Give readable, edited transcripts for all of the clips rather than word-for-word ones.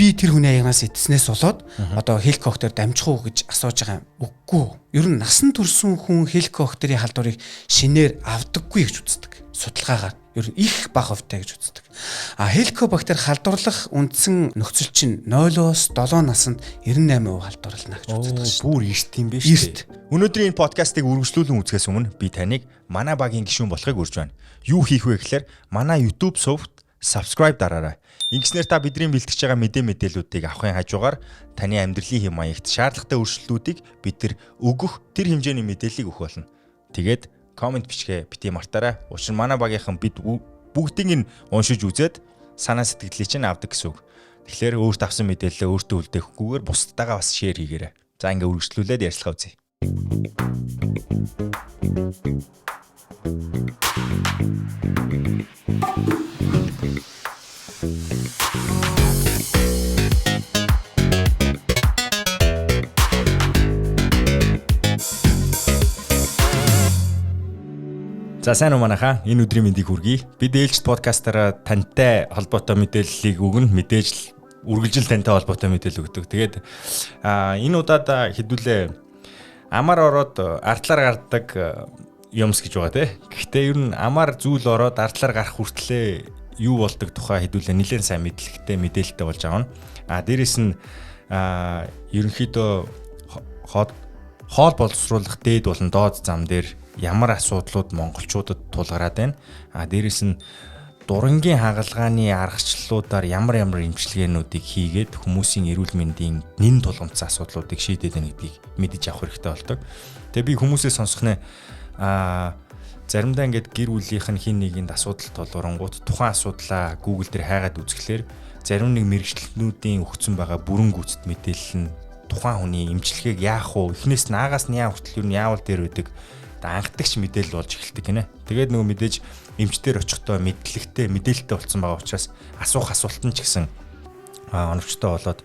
би тэр хүний аягнаас эдснээс болоод одоо хеликоптер дамжих уу гэж асууж байгаа юм. Үгүй. Ер нь насан турсан хүн хеликоптерийн халдварыг шинээр авдаггүй гэж үздэг. Судалгаагаар ер нь их бага хувьтай гэж үздэг. Хеликобактер халдварлах үндсэн нөхцөл чинь 0-оос 7 наснд 98% халдварлана гэж үздэг шүү. Бүр эрт юм биш үү? Өнөөдрийн энэ подкастыг үргэлжлүүлэн үзэхээс өмнө би таныг манай багийн гишүүн болохыг урьж байна. Юу хийх вэ гэхээр манай YouTube сувгт subscribe дараарай. Ингэснээр та бидний бэлтгэж байгаа мэдээллүүдийг авахын хажуугаар таны амьдралын хэм маягт шаардлагатай өөрчлөлтүүдийг бид нар өгөх тэр хэмжээний мэдээллийг өгөх болно. Тэгээд комент бичгээ бити мартаарай. Учир нь манай багийнхан бид бүгдийг нь уншиж үзээд санаа сэтгэлийг чинь авдаг гэсэн үг. Тэгэхээр өөрт авсан мэдээлэлээ өөртөө үлдэхгүйгээр бусдтайгаа бас шеэр хийгээрэй. За ингээ үргэлжлүүлээд ярьцлага үзье. За сайн уу манайхаа. Энэ өдрийн мэндийг хүргэе. Бид ээлжид подкастаараа тантай холбоотой мэдээллийг өгнө. Мэдээж үргэлжил тантай холбоотой мэдээлэл өгдөг. Тэгээд энэ удаад хэдүүлээ амар ороод ардлаар гардаг юмс гэж байгаа тий. Гэхдээ ер нь амар зүйл ороод ардлаар гарах хүртлээр юу болдог тухай хэдүүлээ нэлээд сайн мэдээлэлтэй болж байгаа нь. Дээрэс нь ерөнхийдөө хоол боловсруулах дээд болон доод зам дээр ямар асуудлууд монголчуудад тулгараад байна. Дээрэс нь дурангийн хагалгааны аргачлалуудаар ямар эмчилгээнүүдийг хийгээд хүмүүсийн эрүүл мэндийн нэн тулгамдсан асуудлуудыг шийдээд байна гэдгийг мэдэж авах хэрэгтэй болдог. Тэгээ би хүмүүсээс сонсох нэ заримдаа ингээд гэр бүлийнх нь хин нэгэнд асуудал тулгарангууд тухайн асуудлаа Google дээр хайгаад үзэхлээр зарим нэг мэргэжлүүдийн өгсөн байгаа бүрэн гүйцэд мэдээлэл нь тухайн хүний эмчилгээг яах вэ? Эхнээс наагаас нь яа хүртэл юу яавал дээр байдаг ангадагч мэдээлэл болж эхэлдэг гинэ. Тэгээд нөгөө мэдээж эмчтэр очихдоо мэдээлэлтэй болсон байгаа учраас асуух асуулт нь ч гэсэн оновчтой болоод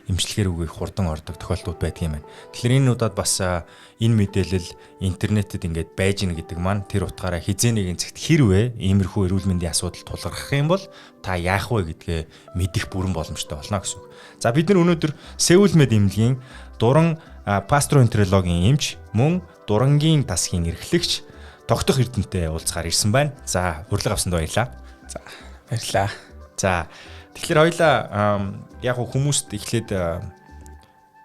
эмчилгээр үгүй хурдан ордог тохиолдлууд байдаг юм байна. Тэгэхээр энэ удаад бас энэ мэдээлэл интернетэд ингээд байж гин гэдэг маань тэр утгаараа хизээнийгийн цагт хэрвээ иймэрхүү эрүүл мэндийн асуудал тулгарх юм бол та яах вэ гэдгээ мэдэх бүрэн боломжтой болно гэсэн үг. За бид нар өнөөдөр Seoul Med эмнэлгийн дуран пастроэнтерологийн эмч мөн дурангийн тасгийн эрхлэгч тогтох эрдэнэтэй уулзахаар ирсэн байна. За урилга авсанд баярлалаа. За баярлалаа. За тэгэхээр хоёлаа яг хүмүүст эхлээд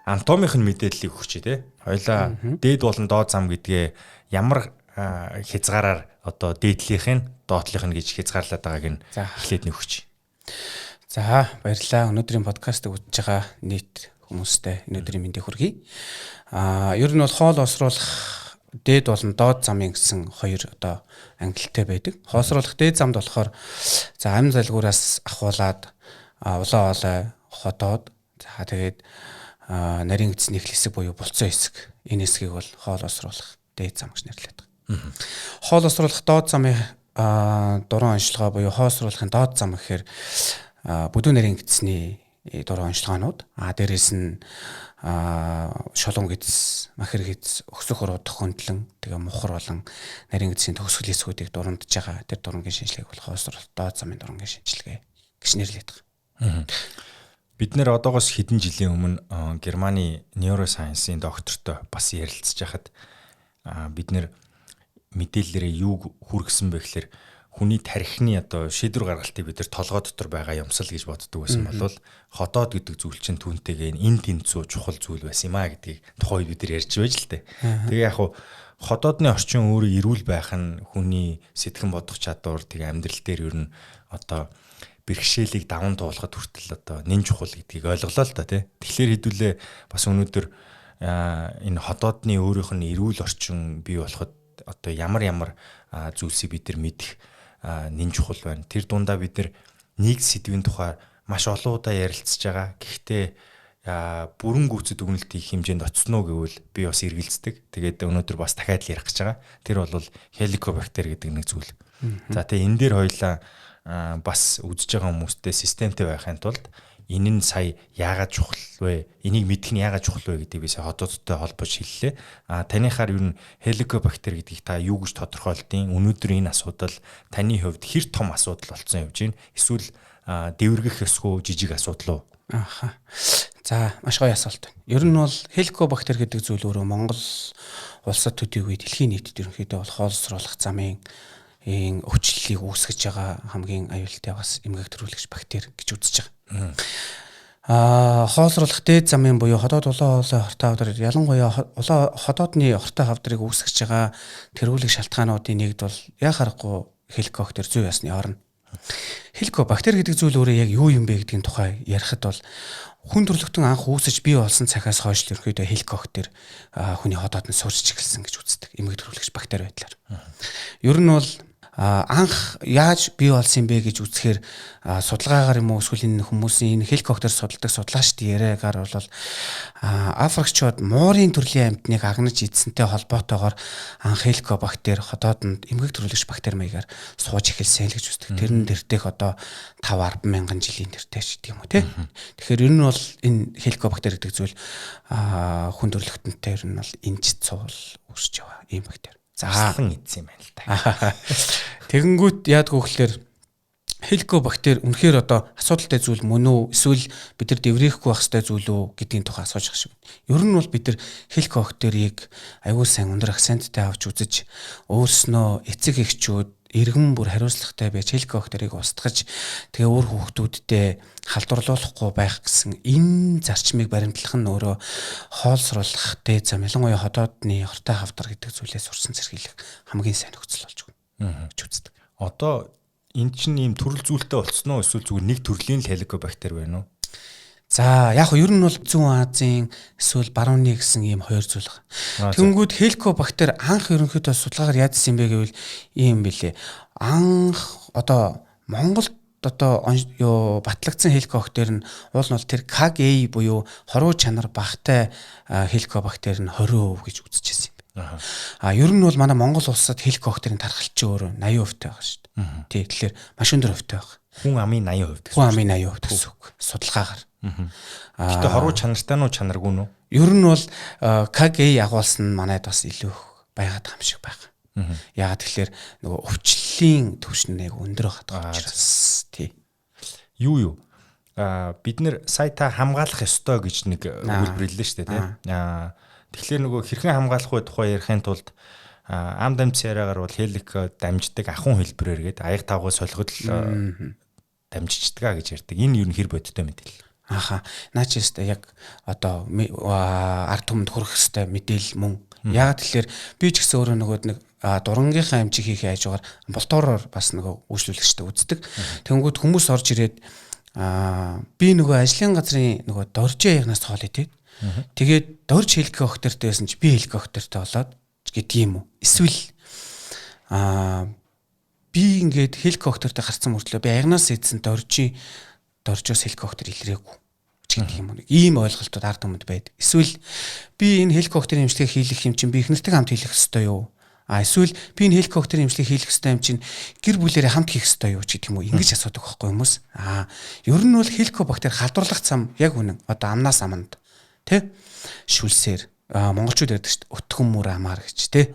анатомийн мэдээллийг өгч тий. Хоёлаа дээд болон доод зам гэдгээ ямар хязгаараар одоо дээдлийнх нь доотлих нь гэж хязгаарлаад байгааг нь эхлээд нөгч. За баярлалаа. Өнөөдрийн подкастыг үзэж байгаа нийт хүмүүстээ энэ өдрийн мэндийг хүргэе. Ер нь бол хоол осруулах дээд болон доод замын гэсэн хоёр одоо ангилалтай байдаг. Хоосруулах дээд замд болохоор за амь залгуураас ахуулаад улаан хоолой хотоод за тэгээд нарийн эцсийн хэсэг буюу булцсан хэсэг энэ хэсгийг бол хоол осруулах дээд зам гэж нэрлэдэг. Хоол осруулах доод замын дуран онцлогоо буюу хоосруулахын доод зам гэхээр бүдүүн нарийн эцсийн дуран онцлогоонууд дээрээс нь шолон гэц, махэр гэц, өксөх уруудах хөндлөн тэгээ мухар болон нарийн эцсийн төгсгөл хэсгүүдийг дурандж байгаа. Тэр дурангийн шинжилгээг бол хоосруулалт доод замын дурангийн шинжилгээ гэж нэрлэдэг. Бид нэр одоогоос хэдэн жилийн өмнө Германы нейросайенсийн доктортой бас ярилцж байхад бид нэр мэдээллээрээ юу хүргэсэн бэ гэхээр хүний тархины одоо шийдвэр гаргалтыг бид нар толгой дотор байгаа юмсал гэж боддог байсан бол ходоод гэдэг зүйл чинь түүнтэйгээ энэ тэнцүү чухал зүйл байсан юм а гэдгийг тухайн үед бид нар ярьж байж л дээ. Тэгээ яг хуу ходоодны орчин өөрөө эрүүл байх нь хүний сэтгэн бодох чадвар тэгээ амьдрал дээр ер нь одоо бэрхшээлийг даван туулахад хүртэл одоо нэн чухал гэдгийг ойлголоо л та тий. Тэгэхээр хэдүүлээ бас өнөөдөр энэ ходоодны өөрийнх нь эрүүл орчин бий болоход одоо ямар зүйлсийг бид нар мэдэх нэн чухал байна. Тэр дундаа бид нар нэг сэдвийн тухай маш олон удаа ярилцж байгаа. Гэхдээ бүрэн гүйцэд өгнөлт их хэмжээнд очсноо гэвэл би бас эргэлздэг. Тэгээд өнөөдөр бас дахиад л ярих гэж байгаа. Тэр бол хеликобактер гэдэг нэг зүйл. За тэгээ энэ дээр хоёлаа бас үзэж байгаа хүмүүстэй системтэй байхын тулд энэ нь сая яагаад чухал вэ? Энийг мэдэх нь яагаад чухал вэ гэдгийг би сая хотоодтой холбож хэллээ. Таныхаар ер нь хеликобактер гэдгийг та юу гэж тодорхойлдیں۔ Өнөөдөр энэ асуудал таны хувьд хэр том асуудал болсон явж байна? Эсвэл дэврэгэх ёсгүй жижиг асуудал уу? Ааха. За маш гоё асуулт байна. Ер нь бол хеликобактер гэдэг зүйл өөрөө Монгол улсад төдийгүй дэлхийн нийтэд ерөнхийдөө бол хоолсруулах замын өвчлөлийг үүсгэж байгаа хамгийн аюултай бас эмгэг төрүүлэгч бактери гэж үзэж байгаа. Хоолсруулах дээд замын буюу ходоод улаан хоолой хортой хавдар ялангуяа ходоодны хортой хавдрыг үүсгэж байгаа тэргүүлэх шалтгаануудын нэгд бол яг харахгүй хеликобактер зүй ясны орно. Хеликобактер гэдэг зүйл өөрөө яг юу юм бэ гэдгийн тухай ярихад бол хүн төрлөختөн анх үүсэж бий болсон цахиас хойш ерөөхдөө хеликобактер хүний ходоод нь сурч эхэлсэн гэж үздэг. Эмгэг төрүүлэгч бактери байдлаар. Ер нь бол анх яаж бий болсон бэ гэж үзэхээр судалгаагаар юм уу эсвэл энэ хүмүүсийн хеликобактер судалдаг судлаачдын яриагаар бол африкчууд муурын төрлийн амьтныг агнаж идсэнтэй холбоотойгоор анх хеликобактер ходоодонд эмгэг төрүүлэгч бактери маягаар сууж эхэлсэн л гэж үздэг. Тэрэн дэртэх одоо 5-10 мянган жилийн дэртэй ч гэдэг юм уу тий. Тэгэхээр ер нь бол энэ хеликобактер гэдэг зүйл хүн төрлөختөнтэй ер нь бол энэч цуул үүсэж байгаа ийм бактери. Заслан идсэн юм байна л та. Тэгэнгүүт яадгүй гэхээр хеликобактер үнэхээр одоо асуудалтай зүйл мөн үү эсвэл бид нар дэврэхгүй байх ёстой зүйл үү гэдгийн тухай асууж байгаа шиг байна. Ер нь бол бид нар хеликобактерийг аюул сайн өндөр акценттай авч үзэж өөрснөө эцэг эхчүүд иргэн бүр хариуцлагатай байж хеликобактерийг устгаж тэгээ өөр хүүхдүүдтэй халдварлуулахгүй байх гэсэн энэ зарчмыг баримтлах нь өөрөө хоолсруулах дээд зам ялангуяа ходоодны хортой хавдар гэдэг зүйлээс сурсан зэрэглэх хамгийн сайн нөхцөл болж байна гэж үздэг. Одоо эн чинь ийм төрөл зүйлтэй болцсон уу эсвэл зүгээр нэг төрлийн л хеликобактер байна уу? За яг нь ер нь бол Зүүн Азийн эсвэл барууны гэсэн ийм хоёр зүйл байна. Тэнгүүд хеликобактер анх ерөнхийдөө судалгаагаар яадсан юм бэ гэвэл ийм билээ. Анх одоо Монголд одоо батлагдсан хеликобактер нь уул нь бол тэр KA буюу хоруу чанар багтай хеликобактер нь 20% гэж үзчихсэн юм. Ер нь бол манай Монгол улсад хеликобактерийн тархалч өөрөө 80% байгаа шүү дээ. Тий, тэгэхээр маш өндөр хувьтай байна. Хүн амын 80% гэсэн. Хүн амын 80% гэсэн үг. Судалгаагаар. Гэтэ хоруу чанартай нь чанаргүй нь? Ер нь бол KG агуулсан нь манайд бас илүү байгаад байгаа юм шиг байна. Яагаад тэгэхээр нөгөө өвчлөлийн түвшнээ өндөр байгаа учраас тий. Юу бид нэр сая та хамгаалах ёстой гэж нэг өгүүлбэрлээ шүү дээ тий. Тэгэхээр нөгөө хэрхэн хамгаалах вэ тухай ярихын тулд ам дамжсан яриагаар бол хелик дамждаг ахуйн хэлбэрээр гээд аяг тавгай солиход л дамжичдгаа гэж ярьдаг. Энэ юу н хэр бодтой мэдээлэл. Ааха. Наач ястаа яг одоо ард түмэнд хүрэх хэвээр мэдээлэл мөн. Яг тэгэхээр би ч гэсэн өөрөө нөгөө нэг дурангийнхаа амжиг хийхээ хажуугаар амбулатороор бас нөгөө үйлчлүүлэгчтэй үздэг. Тэнгүүд хүмүүс орж ирээд би нөгөө ажлын газрын нөгөө доржийн аягнаас хоол идээд тэгээд дорж хеликобактертэй байсан чи би хеликобактертэй болоод гэдэг юм уу? Эсвэл би ингээд хеликобактертэй гарсан мөртлөө би аягнаас идсэн доржоос хеликобактер илрээгүй гэдэг юм уу? Ийм ойлголтууд ард түмэнд байдаг. Эсвэл би энэ хеликобактерийн эмчилгээ хийх юм чинь би их нартай хамт хийх ёстой юу? Эсвэл би энэ хеликобактерийн эмчилгээ хийх ёстой юм чинь гэр бүлээрээ хамт хийх ёстой юу гэдэг юм уу? Ингэж асуудаг байхгүй хүмүүс. Ер нь бол хеликобактер халдварлах зам яг үнэн. Одоо амнаас аманд тэ шүлсээр монголчууд ярьдаг шүү дээ. Өтгөн мөр амаар гэж тэ.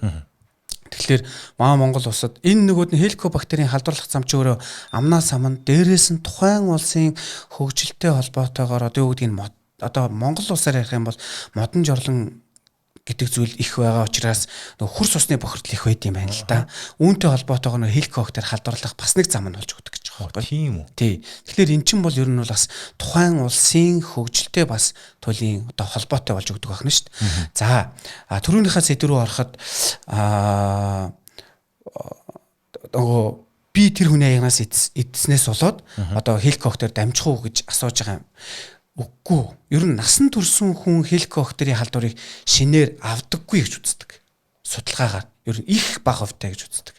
Тэгэхээр маа Монгол улсад энэ нөгөөд нь хеликобактерийн халдварлах зам ч өөрөө амнаас аманд дээрээс нь тухайн улсын хөгжилтэй холбоотойгоор одоо юу гэдгийг нь одоо Монгол улсаар ярих юм бол модон жорлон гэдэг зүйл их байгаа учраас нөгөө хөрс усны бохирдол их байд юм байна л да. Үүнтэй холбоотойгоор нөгөө хеликобактер халдварлах бас нэг зам нь болж өгдөг гэж байгаа байхгүй тийм үү? Тий. Тэгэхээр эн чинь бол ер нь бол бас тухайн улсын хөгжилтэй бас туйлын одоо холбоотой болж өгдөг байна шүү дээ. За түрүүнийхээ сэдв рүү ороход нөгөө би тэр хүний аягнаас идснээс болоод одоо хеликобактер дамжих уу гэж асууж байгаа юм. Үгүй. Ер нь насан турсан хүн хеликобактерийн халдварыг шинээр авдаггүй гэж үздэг. Судалгаагаар ер нь их бага хувьтай гэж үздэг.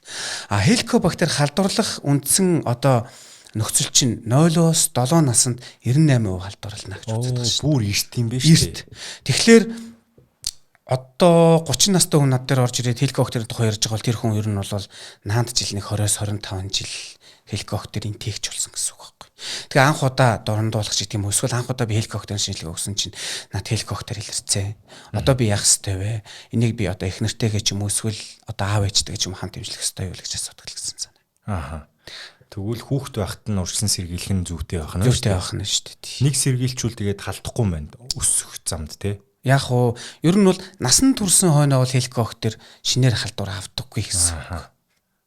Хеликобактер халдварлах үндсэн одоо нөхцөл чинь 0-оос 7 наснд 98% халдварлана гэж үздэг шүү. Бүр эрт юм биш үү? Тэгэхээр одоо 30 настай хүн над дээр орж ирээд хеликобактерийн тухай ярьж байгаа бол тэр хүн ер нь бол наанд жил нэг 20-25 жил хеликобактерийн тэгж болсон гэсэн үг байхгүй. Тэгээ анх удаа дурандуулах ч гэдэм үү эсвэл анх удаа би хеликобактерийн шинжилгээ өгсөн чинь над хеликобактер илэрцээ. Одоо би яах ёстой вэ? Энийг би одоо их нэртэйгээ ч юм уу эсвэл одоо аав ээжтэйгээ ч юм хамт имжлэх ёстой юу гэж асуудаг гэсэн санаа. Тэгвэл хүүхэд байхад нь урьдчилан сэргийлэх нь зүйтэй байх нь зүйтэй байх нь шүү дээ. Нэг сэргийлчүүл тэгээд халдахгүй юм байна. Өсөх замд те. Яг уу ер нь бол насан турсан хойноо бол хеликоптер шинээр халдвар авдаггүй гэсэн.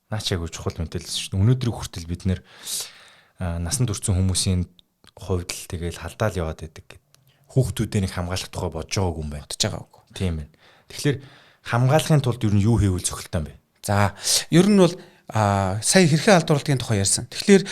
Наач яг чухал мэдээлэл шүү дээ. Өнөөдрийн хүртэл бид нэр насан турсан хүмүүсийн хувьд л тэгээд халдаал яваад байдаг гэдэг. Хүүхдүүдээ нэг хамгаалах тухай бодож байгаагүй юм байна. Бодож байгаагүй. Тийм байна. Тэгэхээр хамгаалахын тулд ер нь юу хийвэл зохилтой юм бэ? За ер нь бол сая хэрхэн халдварлалтын тухай ярьсан. Тэгэхээр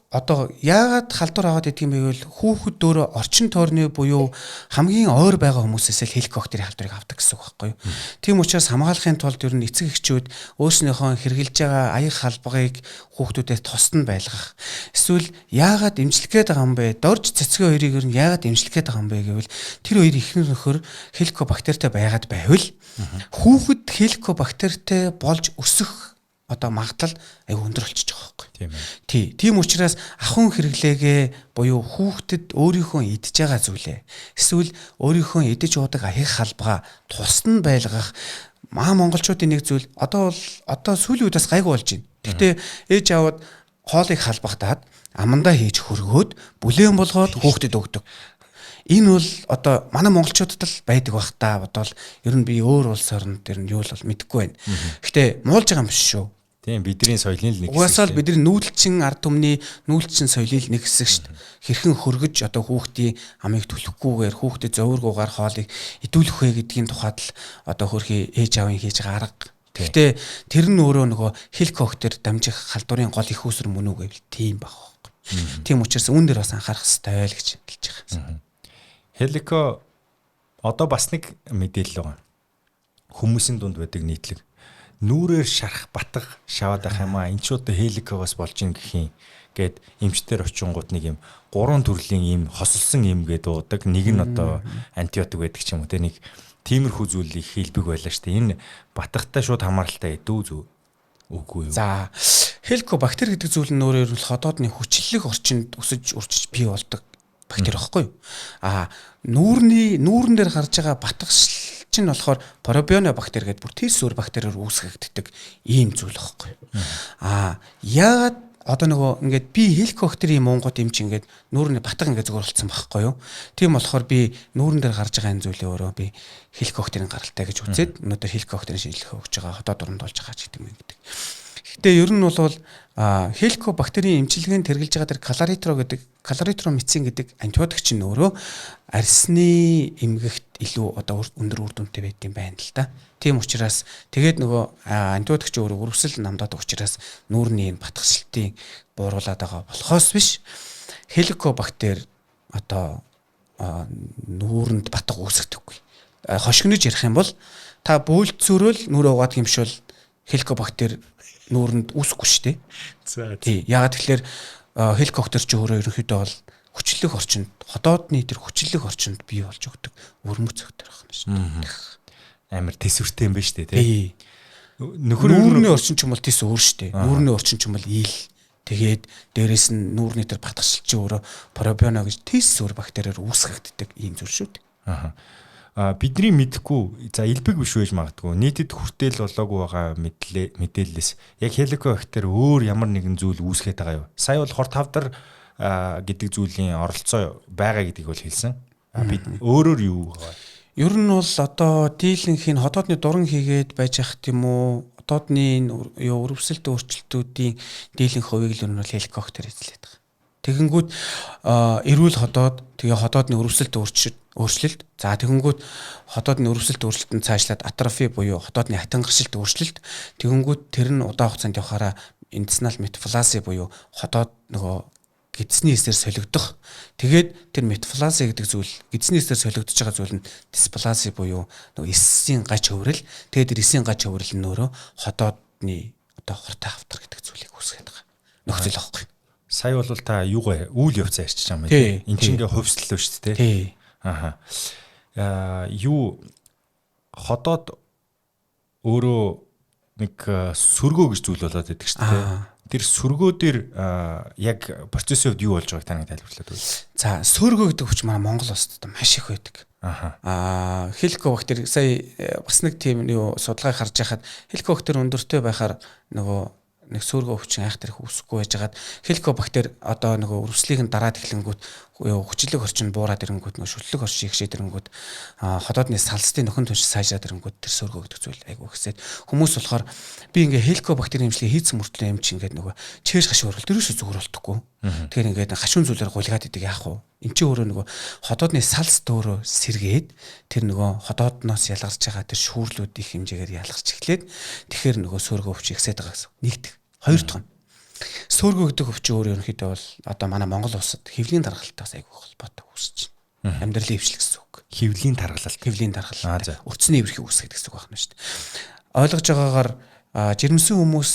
одоо яагаад халдвар аваад идэх юм бэ гэвэл хүүхэд өөрөө орчин тойрны буюу хамгийн ойр байгаа хүмүүсээс л хеликоптерийн халдварыг авдаг гэсэн үг байхгүй юу. Тийм учраас хамгаалахын тулд ер нь эцэг эхчүүд өөрснийхөө хэрэгжилж байгаа аяг халбагыг хүүхдүүдэд тусад нь байлгах. Эсвэл яагаад эмчлэх гээд байгаа юм бэ? Дорж цэцгийн хоёрыг ер нь яагаад эмчлэх гээд байгаа юм бэ гэвэл тэр хоёр ихнэр нөхөр хеликобактертэй байгаад байвал хүүхэд хеликобактертэй болж өсөх одоо магадлал аяг өндөр болчихж байгаа байхгүй. Тийм ээ. Тийм учраас ахын хэрэглээгээ буюу хүүхдэд өөрийнхөө идж байгаа зүйлээ эсвэл өөрийнхөө идэж уудаг аяг халбага тусад нь байлгах монголчуудын нэг зүйл одоо сүүлийн үеэс гайгүй болж байна. Гэхдээ ээж аавд хоолыг халбагтаад амандаа хийж хөргөөд бүлээн болгоод хүүхдэд өгдөг. Энэ бол одоо манай монголчуудад л байдаг бах та бодвол ер нь би өөр улс орнд ер нь юу л мэдэхгүй байна. Гэхдээ муулж байгаа юм биш шүү. Тийм бидний соёлын л нэг хэсэг. Угаасаа л бидний нүүдэлчин ард түмний нүүдэлчин соёлын нэг хэсэг шүү дээ. Хэрхэн хөргөж одоо хүүхдийн амийг түлхгүйгээр хүүхдэд зовиргуугаар хоолыг идүүлэх вэ гэдгийн тухайд л одоо хөрхи ээж аавын хийж байгаа арга. Гэхдээ тэр нь өөрөө нөгөө хеликоптер дамжих халдварын гол их үүсэр мөн үү гэвэл тийм баг байхгүй. Тийм учраас үүн дээр бас анхаарах хэрэгтэй л гэж хэлж байгаа. Хелико одоо бас нэг мэдээлэл байгаа. Хүмүүсийн дунд байдаг нийтлэг. Нүүрээр шарах батг шаваад ах юм аа. Энд ч одоо хеликогоос болж ин гэх юм гээд эмчтэр очингууд нэг юм 3 төрлийн юм хосолсон юм гээд уудаг. Нэг нь одоо антибиотик байдаг ч юм уу те нэг тиймэрхүү зүйлийг хэлбэг байлаа штэ. Энэ батгтай шууд хамааралтай эдүү зү үгүй юу. За хеликобактер гэдэг зүйл нь өөрөөр хэлбэл ходоодны хүчлэг орчинд өсөж урчиж бий болдог бактери байхгүй юу. Нүүрэн дээр гарч байгаа батгал чинь болохоор пробионо бактери гэдэг бүр тийс өөр бактериор үүсгэгддэг ийм зүйл байхгүй юу. Яагаад одоо нөгөө ингээд би хеликоптерийн Монгол эмч ингээд нүүрний батга ингээд зүгээр болцсон байхгүй юу. Тийм болохоор би нүүрэн дээр гарч байгаа энэ зүйлээ өөрөө би хеликоптерийн гаралтай гэж үзээд өнөөдөр хеликоптерийн шинжилгээ өгч байгаа ходоод дурамд болж байгаа ч гэдэг юм гэдэг. Гэтэ ер нь бол хеликобактерийн эмчилгээнд хэрэгжилж байгаа тэр калоритромицин гэдэг антибиотик чинь өөрөө арсны эмгэгт илүү одоо өндөр үр дүнтэй байт юм байна л да. Тийм учраас тэгээд нөгөө антибиотик чинь өөрөө өрөвсөл намдаад учраас нүүрний энэ батгшилтын бууруулаад байгаа болохоос биш хеликобактер одоо нүүрэнд батга үүсгдэггүй. Хошигнож ярих юм бол та бөөлцөөрөл нүрээ угаад гимшвэл хеликобактер нүүрэнд үүсэхгүй шүү дээ. За тий. Ягаад тэгэхээр хеликоптер ч өөрөө ерөнхийдөө бол хүчлэг орчинд ходоодны тэр хүчлэг орчинд бий болж өгдөг өрмөц өгтөр байна шүү дээ. Амар тэсвэртэй юм байна шүү дээ тий. Нүүрний орчин ч юм бол тэс өөр шүү дээ. Нүүрний орчин ч юм бол ил. Тэгээд дээрэс нь нүүрний тэр батгшил чи өөрөө пробионо гэж тэс өөр бактериор үүсгэгддэг ийм зүйл шүү дээ. Бидний мэдэхгүй за элбэг биш байж магадгүй нийтэд хүртэл болоогүй байгаа мэдээлэлээс яг хеликобактер өөр ямар нэгэн зүйл үүсгэж байгаа юу? Сая бол хорт хавдар гэдэг зүйлийн оролцоо байгаа гэдгийг бол хэлсэн. Бид өөрөөр юу байгаа? Ер нь бол одоо дийлэнхийн ходоодны дуран хийгээд байж ах тийм үү? Ходоодны өрөвсөлт өөрчлөлтүүдийн дийлэнх хувийг л ер нь бол хеликобактер эзлээд байгаа. Тэгэнгүүт эрүүл ходоод тэгээ ходоодны өрөвсөлт өөрчлөлт за тэгэнгүүт ходоодны өрөвсөлт өөрчлөлтөнд цаашлаад атрофи буюу ходоодны хатангаршилт өөрчлөлт тэгэнгүүт тэр нь удаан хугацаанд явахаараа интеснал метаплази буюу ходоод нөгөө гидсний эсээр солигдох тэгээд тэр метаплази гэдэг зүйл гидсний эсээр солигдож байгаа зүйл нь дисплази буюу нөгөө эсийн гач хөврөл тэгээд тэр эсийн гач хөврөл нь өөрөө ходоодны одоо хортой хавтар гэдэг зүйлийг үүсгэж байгаа нөхцөл واخгүй. Сая бол та юугаа үйл явц ярьчих юм байна. Энд чинь ингээ хувьслал шүү дээ. Юу ходоод өөрөө нэг сүргөө гэж зүйл болоод байдаг шүү дээ. Тэр сүргөө дээр яг процессын хувьд юу болж байгааг таныг тайлбарлаад өгье. За сүргөө гэдэг хүч манай Монгол улсад маш их байдаг. Хеликобактер сая бас нэг тийм юу судалгааг харж байхад хеликобактер өндөртэй байхаар нөгөө нэг сөөргөө өвчин айхтар их үүсэхгүй байжгаад хеликобактер одоо нөгөө үрслийг нь дараад эхлэнгүүт хүчлэг орчин буураад ирэнгүүт нөгөө шүтлэг орчин ихшээд ирэнгүүт хотоодны салстын нөхөн түнш сайжраад ирэнгүүт тэр сөөргөө гэдэг зүйл айгүй ихсээд хүмүүс болохоор би ингээ хеликобактер эмчилгээ хийцэн мөртлөө эмч ингээд нөгөө чээж хашиг орвол дөрөөсөө зүгээр болтгоо. Тэгэхээр ингээд хашуун зүйлээр гулгаад идэг яах вэ? Энд чинь өөрөө нөгөө хотоодны салс дөөрөө сэргээд тэр нөгөө хотоодноос ялгарч байгаа тэр шүүрлүүд их хэмжээгээр ялгарч эхлээд тэгэхээр нөгөө сөөргөө өвчин ихсээд байгаа гэсэн. Нэгт. Хоёр дахь нь сөөргөө гэдэг өвчин өөр ерөнхийдөө бол одоо манай Монгол улсад хэвлийн даргалтаас айгүй холбоотой үүсэж байна. Амьдралын хвшил гэсэн үг. Хэвлийн даргалалт. Хэвлийн даргалалт. Өрцний эврхийг үүсгэх гэсэн үг байна шүү дээ. Ойлгож байгаагаар жирэмсэн хүмүүс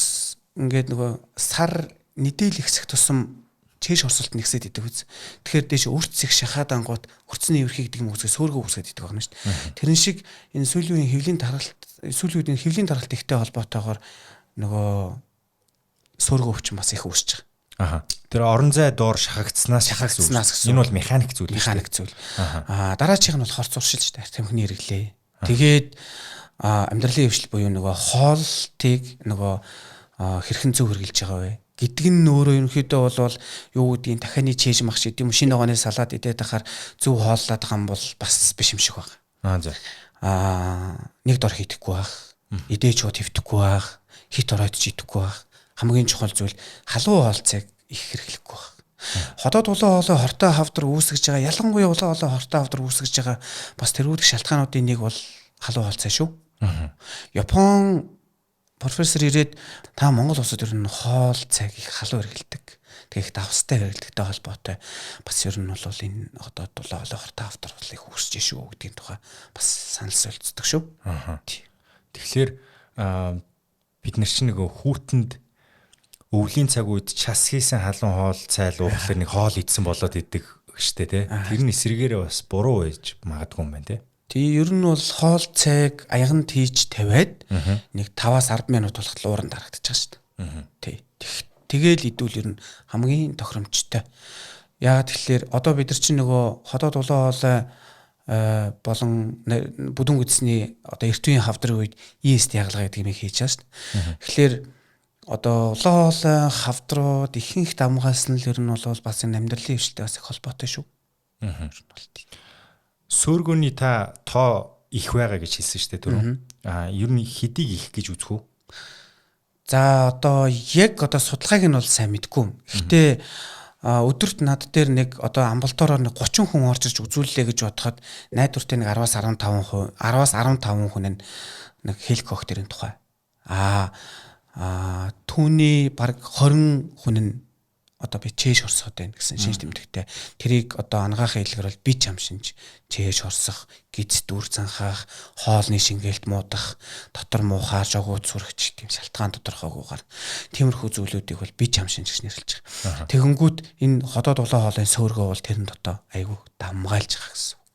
ингээд нөгөө сар нэдэл ихсэх тусам чээж хорсолт нэгсээд идэг үз. Тэгэхээр дээш өрц их шахаад ангууд өрцний эврхийг гэдэг юм үзгээ сөөргөө үүсгээд идэг байна шүү дээ. Тэрэн шиг энэ сүүлийн хэвлийн даргалт сүүлийн хэвлийн даргалт ихтэй холбоотойгоор нөгөө сөөргөө өвчин бас их үүсэж Аха. байгаа. Тэр орон зай доор шахагдсанаас гэсэн. Энэ бол механик зүйл. Механик зүйл. Дараачих нь бол хорц уршил шүү дээ. Тамхины хэрэглээ. Тэгээд амьдралын хвшил буюу нөгөө хоолтыг нөгөө хэрхэн зөв хэрэгжилж байгаа вэ гэдэг нь өөрөө ерөнхийдөө бол юу гэдгийг дахианы чээж мах шиг юм шинэ ногооны салаад идээд тахаар зөв хооллоод байгаа юм бол бас биш юм шиг байна. Нэг дор хийдэхгүй байх. Идээж шууд хөвдөхгүй байх. Хит оройтж идэхгүй байх. Хамгийн чухал зүйл халуун хоолцыг их хэрэглэхгүй байх. Ходоод улаан хоолой хортой хавдар үүсгэж байгаа. Ялангуяа улаан хоолой хортой хавдар үүсгэж байгаа бас тэрүүрэг шалтгаануудын нэг бол халуун хоолцоо шүү. Япон профессор ирээд та Монгол улсад ер нь хоол цаг их халуун хэрэглэдэг. Тэгэхэд давстай хэрэглэдэгтэй холбоотой бас ер нь бол энэ одоо улаан хоолой хортой хавдар их үүсэж шүү гэдгийн тухай бас санал солилцдог шүү. Тэгэхээр бид нар чинь нөгөө хүүтэнд өвлийн цаг үед час хийсэн халуун хоол цайлуухлаар нэг хоол идсэн болоод идэг штэ тий. Тэр нь эсрэгээрээ бас буруу байж магадгүй юм байна тий. Тий ер нь бол хоол цайг аяганд хийж тавиад нэг 5-аас 10 минут болгох ууран дарагдчих шүү дээ. Тий. Тэгээл идвэл ер нь хамгийн тохиромжтой. Яагаад тэгэхээр одоо бид нар чинь нөгөө ходоод улаан хоолой болон бүдүүн гүдсний одоо эрт үеийн хавдрын үед EST ягалгаа гэдэг юм хийж байгаа шүү дээ. Тэгэхээр одоо улаан хоолой хавдрууд ихэнх давмгаас нь л ер нь бол бас энэ амьдралын хвшилтэй бас их холбоотой шүү. Сөөргөний та тоо их байгаа гэж хэлсэн шүү дээ түрүү. Ер нь хэдийг их гэж үзэх үү? За одоо яг одоо судалгааг нь бол сайн мэдгүй. Гэхдээ өдөрт над дээр нэг одоо амбулатороор нэг 30 хүн орж ирж үзүүллээ гэж бодоход найдвартай нэг 10-аас 15% хүн нэг хеликобактерийн тухай. Түүний баг 20 хүн нь одоо би чээж хорсоод байна гэсэн шинж тэмдэгтэй. Тэрийг одоо ангаахын хэлээр бол би чам шинж, чээж хорсох, гиз дүр занхаах, хоолны шингээлт муудах, дотор муухаар жогууд сүрэгч тийм шалтгаан тодорхойгүйгээр тиймэрхүү зүйлүүдийг бол би чам шинж гэж нэрлэж байгаа. Тэгэнгүүт энэ ходоод улаан хоолойн сөөргөө бол тэрэнд одоо айгүй дамгаалж байгаа гэсэн үг.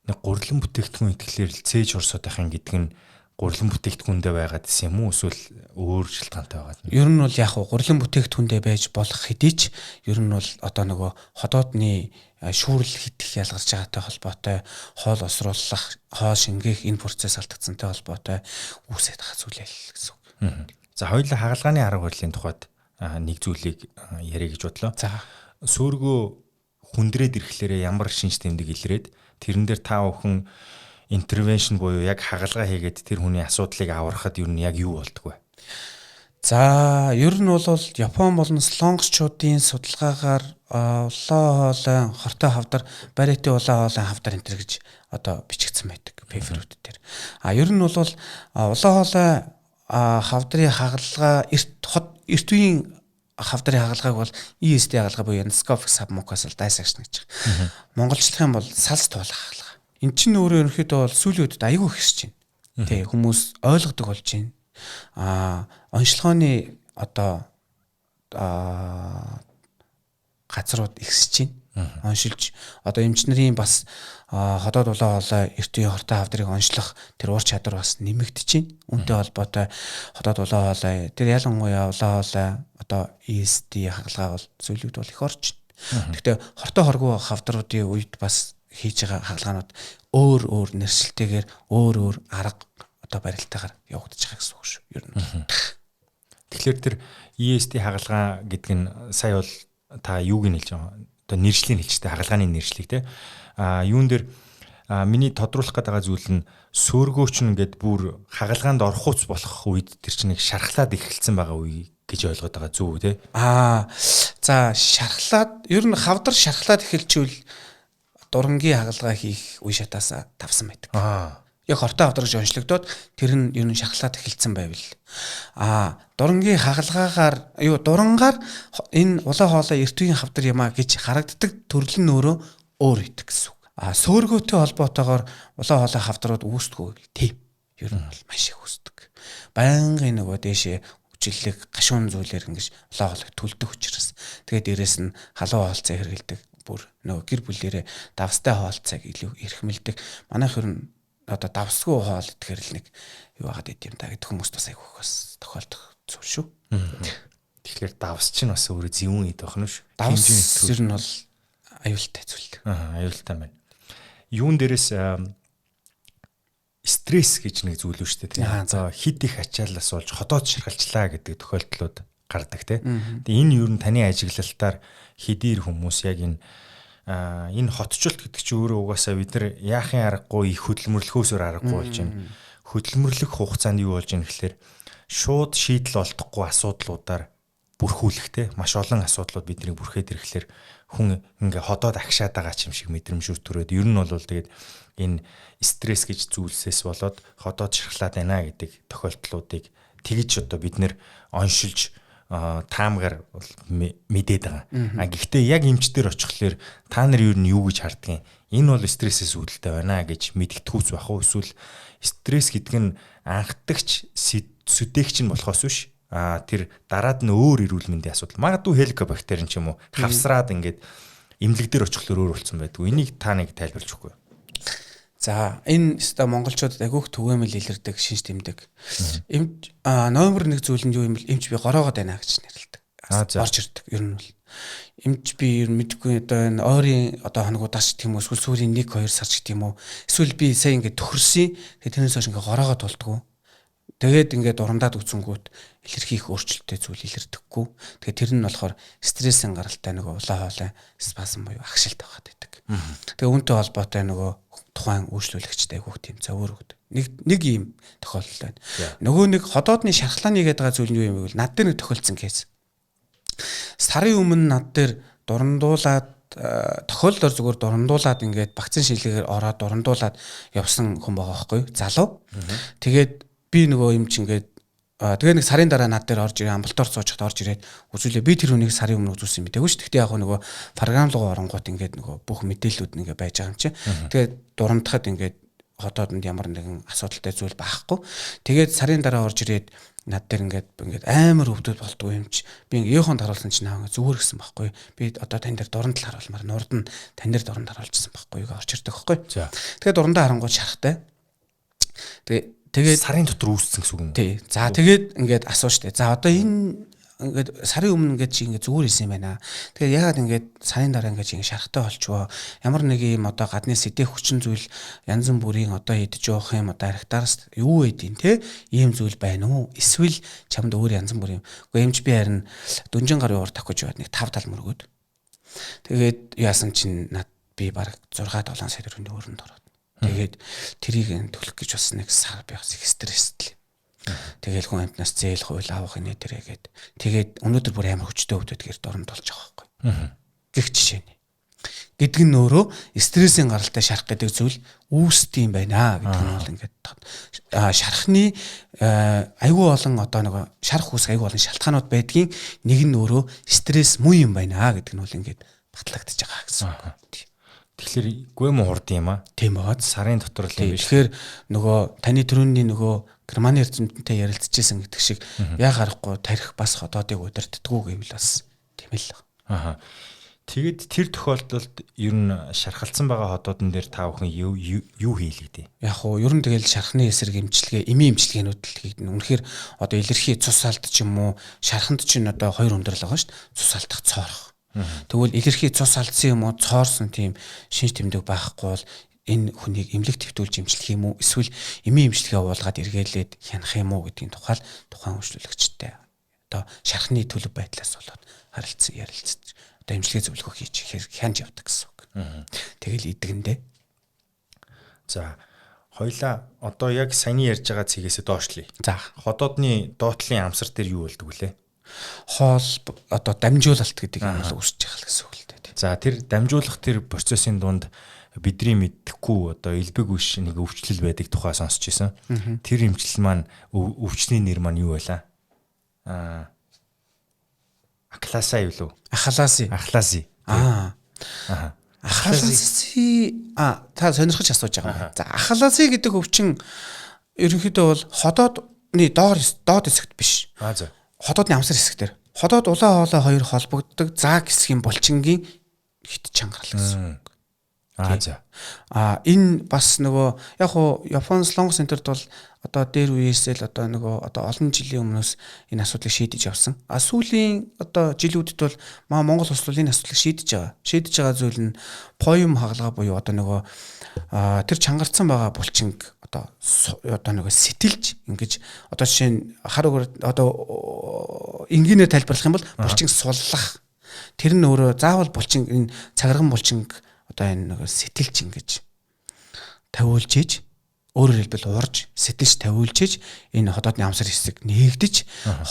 Нэг гурилан бүтээгдэхүүн итгэлээр л цээж хорсоод байхын гэдэг нь гурилан бүтээгдэхүүндээ байгаад гэсэн юм уу эсвэл өөр шалтгаантай байгаа юм. Ер нь бол яг гурилан бүтээгдэхүүндээ байж болох хэдий ч ер нь бол одоо нөгөө ходоодны шүүрэл хитэх ялгарч байгаатай холбоотой хоол осруулах, хоол шингээх энэ процесс алдагдсантай холбоотой үүсээд байгаа зүйлээ л гэсэн үг. За хоёулаа хагалгааны арга барилын тухайд нэг зүйлийг яриа гэж бодлоо. За сөөргөө хүндрээд ирэхлээр ямар шинж тэмдэг илрээд тэрэн дээр та бүхэн интервеншн буюу яг хагалгаа хийгээд тэр хүний асуудлыг аврахад ер нь яг юу болдгоо вэ? За ер нь бол Япон болон солонгосчуудын судалгаагаар улаан хоолой хортой хавдар бариати улаан хоолой хавдар энэ гэж одоо бичигдсэн байдаг пейперүүд дээр. Ер нь бол улаан хоолой хавдрын хагалгаа эрт үеийн хавдрын хагалгааг бол EST хагалгаа буюу endoscopic submucosal dissection гэж байгаа. Монголчлох юм бол салс туулах хагалгаа. Эн чинь өөрөө ерөнхийдөө бол сүүлийн үеид аягүй ихсэж байна. Тэ хүмүүс ойлгодог болж байна. Онцлогооны одоо газрууд ихсэж байна. Оншилж одоо эмч нарын бас ходоод улаан хоолой эрт үеийн хортой хавдрыг онцлох тэр ур чадвар бас нэмэгдэж байна. Үүнтэй холбоотой ходоод улаан хоолой тэр ялангуяа улаан хоолой одоо EST хагалгаа бол сүүлийн үед бол их орж байна. Гэхдээ хортой хоргүй хавдруудын үед бас хийж байгаа хагалгаанууд өөр нэршилтэйгээр өөр арга одоо барилтаагаар явагдаж байгаа гэсэн үг шүү. Ер нь. Тэгэхээр тэр ESD хагалгаа гэдэг нь сая бол та юуг нь хэлж байгаа. Одоо нэршлиг хэлжтэй хагалгааны нэршлиг те. Юун дээр миний тодруулах гэдэг зүйл нь сөөргөөч нь ингээд бүр хагалгаанд орохуц болох үед тэр чинь нэг шархлаад эхэлсэн байгаа үе гэж ойлгоод байгаа зүг те. За шархлаад ер нь хавдар шархлаад эхэлчихвэл дурангийн хагалгаа хийх үе шатаас тавсан байдаг. Яг хортой хавдар гэж онцлогдоод тэр нь ер нь шархлаад эхэлсэн байвал дурангийн хагалгаагаар дурангаар энэ улаан хоолой эрт үеийн хавдар юмаа гэж харагддаг төрөл нь өөрөө өөр идэг гэсэн үг. Сөөргөөтэй холбоотойгоор улаан хоолой хавдрууд үүсдэггүй тийм. Ер нь бол маш их үүсдэг. Байнгын нөгөө дээшээ хүчлэг гашуун зүйлээр ингэж улаан хоолойг төлдөг учраас тэгээд дээрэс нь халуун хоолцоо хэрэгэлдэг. Бүр нөгөө гэр бүлээрээ давстай хоолцоог илүү эрхмэлдэг. Манайх ер нь одоо давсгүй хоол идэхэр л нэг юу хагаад идэм та гэдэг хүмүүст бас айгүйх бас тохиолдох зүйл шүү. Тэгэхээр давс чинь бас өөрөө зөвүүн идэх байх нь шүү. Давс ер нь бол аюултай зүйл. Аюултай байна. Юун дээрээс стресс гэж нэг зүйл үү шүү дээ. За хит их ачааллаас болж хотоод шархалчлаа гэдэг тохиолдлууд гардаг тийм. Тэгээ энэ юу н таны ажиглалтаар хэдийр хүмүүс яг энэ хотчлт гэдэг чинь өөрөө угаасаа бид нар яахын аргагүй их хөдөлмөрлөхөөсөөр аргагүй болж байна. Хөдөлмөрлөх хугацаанд юу болж байна гэхэлэр шууд шийдэл олдохгүй асуудлуудаар бүрхүүлэхтэй маш олон асуудлууд биднийг бүрхээд ирэхлээр хүн ингээ ходоод агшаад байгаа ч юм шиг мэдрэмж төрөөд ер нь бол тэгээд энэ стресс гэж зүйлсээс болоод ходоод шархлаад байна гэдэг тохиолдлуудыг тэгж одоо бид нэр оншилж таамгаар мэдээд байгаа. Гэхдээ яг эмчтэр очихлоор та нар ер нь юу гэж харддаг юм? Энэ бол стрессээс үүдэлтэй байна гэж мэдгэдэггүйс бах уу? Эсвэл стресс гэдэг нь анхдагч сүдээгч нь болохоос биш. Тэр дараад нь өөр эрүүл мэндийн асуудал. Магадгүй хеликобактер ч юм уу хавсраад ингээд эмнэлэг дээр очихлоор өөр болсон байдгүй. Энийг та нэг тайлбарлаж өгөхгүй. За энэ өстой монголчуудад агиух түгээмэл илэрдэг шинж тэмдэг. Номер 1 зүйл нь юу юм бэл эмч би гороогоод байна гэж нэрлэдэг. Орж ирдэг. Ер нь бол эмч би ер нь мэдгүй одоо энэ ойрын одоо хоногудаас ч тийм үү эсвэл сүүлийн 1-2 сар ч тийм үү эсвэл би сая ингээд төхөрсөн. Тэгээ тэрнээс хойш ингээд гороогоод болдгоо. Тэгээд ингээд урандаад үцэнгүүт илэрхий их өөрчлөлттэй зүйл илэрдэггүй. Тэгээд тэр нь болохоор стрессийн гаралтай нөгөө улаан хоолой спазм буюу агшилт байгаад байдаг. Тэгээ үүнтэй холбоотой нөгөө тухайн үйлчлүүлэгчтэй айгүйх тийм зөвөр өгдөг. Нэг ийм тохиолдол байна. Нөгөө нэг ходоодны шархлааны гэдэг зүйл нь юу юм бэ гэвэл над дээр нэг тохиолдсон кейс. Сарын өмнө над дээр дурандуулаад тохиолдолд зүгээр дурандуулаад ингээд вакцин шилгээгээр ороод дурандуулаад явсан хүн байгаа байхгүй юу? Залуу. Тэгээд би нөгөө юм чи ингээд тэгээ нэг сарын дараа над дээр орж ирээ амбулатор цоочход орж ирээд үзүүлээ би тэр хүнийг сарын өмнө үзүүлсэн мэдээгүй ш. Тэгтээ яг нөгөө програмлогоо оронгууд ингээд нөгөө бүх мэдээллүүд нэгэ байж байгаа юм чи. Тэгээд дурандахад ингээд хотоодонд ямар нэгэн асуудалтай зүйл байхгүй. Тэгээд сарын дараа орж ирээд над дээр ингээд амар өвдөд болдгоо юм чи. Би ингээд ехонд харуулсан чинь наа зүгээр гисэн байхгүй. Би одоо тань дээр дуранд л харуулмаар нурд нь тань дээр дуранд харуулжсан байхгүй юу орж ирдэг байхгүй. Тэгээд дурандаа харангууд шарахтай. Тэгээд сарын дотор үүссэн гэсэн үг юм. Тий. За тэгээд ингээд асуу штэ. За одоо энэ ингээд сарын өмнө ингээд чи ингээд зүгээр исэн юм байна. Тэгээд яагаад ингээд сарын дараа ингээд чи ингээд шарахтай болчихвоо. Ямар нэг юм одоо гадны сэдэх хүчин зүйл янз бүрийн одоо идэж явах юм одоо архитараас юу байдیں те ийм зүйл байна уу? Эсвэл чамд өөр янз бүрийн. Гэхдээ эмч би харин дөнжин гарын уур тавьж яваад нэг 5 тал мөргөөд. Тэгээд яасан чинь над би баг 6-7 сая төгрөгийн өрөнд ороод. Тэгээд тэрийг төлөх гэж бас нэг сар би бас их стресстэй. Тэгэл хүн амтнаас зээл хууль авах нэ тэрээгээд. Тэгээд өнөөдөр бүр амар хүчтэй өвдөд гэрд оронд болж байгаа байхгүй. Гэх жишээ нэ. Гэдэг нь өөрөө стрессийн гаралтай шарах гэдэг зүйл үүсдэг юм байна гэдэг нь бол ингээд шарахны айгүй олон одоо нэг шарах үүсэх айгүй олон шалтгаанууд байдгийн нэг нь өөрөө стресс муу юм байна гэдэг нь бол ингээд батлагдчихж байгаа гэсэн. Тэгэхээр гүм хурд юм аа. Тийм баад сарын дотор л юм биш. Тэгэхээр нөгөө таны төрөний нөгөө Германы эрдэмтэнтэй ярилцчихсэн гэдэг шиг яа гарахгүй тарих бас хотоодыг удирддаггүй гэвэл бас тийм л. Тэгэд тэр тохиолдолд ер нь шархалсан байгаа хотоодн дээр та бүхэн юу хийлээ? Яг уу ер нь тэгэл шархны эсрэг эмчилгээ, эмийн эмчилгээнүүд л хийгдэн. Үнэхээр одоо илэрхий цус алт ч юм уу, шарханд чинь одоо 2 өндөрлөг байгаа шүү дээ. Цус алдах, цоорох. Тэгвэл илэрхий цус алдсан юм уу, цоорсон тийм шинж тэмдэг байхгүй бол энэ хүнийг эмнэлэг твтүүлж эмчлэх юм уу, эсвэл эмийн эмчилгээ уулгаад эргээлээд хянах юм уу гэдгийн тухайл тухайн үйлчлүүлэгчтэй одоо шархны төлөв байдлаас болоод харилцсан ярилцж одоо эмчилгээ зөвлөгөө хийж хянж явдаг гэсэн үг. Тэгэл идэгэндээ. За хоёлаа одоо яг саяны ярьж байгаа цэгээсээ доошлие. За Ходоодны доотлын амсар дээр юу болдог вүлээ? хоол одоо дамжуулалт гэдэг юм бол үүсэж байгаа л гэсэн үг л дээ. За тэр дамжуулах тэр процессын дунд бидний мэдхгүй одоо элбэг үш нэг өвчлөл байдаг тухай сонсч байсан. Тэр эмчил маань өвчний нэр маань юу байлаа? Акласаа юу лөө? Ахласи. Ахласи та сонирхож асууж байгаа юм. За ахласи гэдэг өвчин ерөнхийдөө бол ходоодны доод хэсэгт биш. За. Ходоодны амсар хэсэгтэр. Ходоод улаан хоолой хоёр холбогддог зааг хэсгийн булчингийн хит чангарал гэсэн. За. Энэ бас нөгөө яг хуу Япон Солонгос энтерд бол одоо дээр үеэсэл одоо нөгөө одоо олон жилийн өмнөөс энэ асуудлыг шийдэж явсан. Сүүлийн одоо жилүүдэд бол Монгол улс бол энэ асуудлыг шийдэж байгаа зүйл нь поем хагалгаа буюу одоо нөгөө тэр чангарсан байгаа булчинг одоо нөгөө сэтэлж ингэж одоо жишээ нь хар өгөр одоо энгийнээр тайлбарлах юм бол булчинг суллах. Тэр нь өөрөө заавал булчинг энэ цагарган булчинг одоо энэ нөгөө сэтэлж ингэж тавиулж ийж өөрөөр хэлбэл урж сэтэлж тавиулж ийж энэ ходоодны амсар хэсэг нээгдэж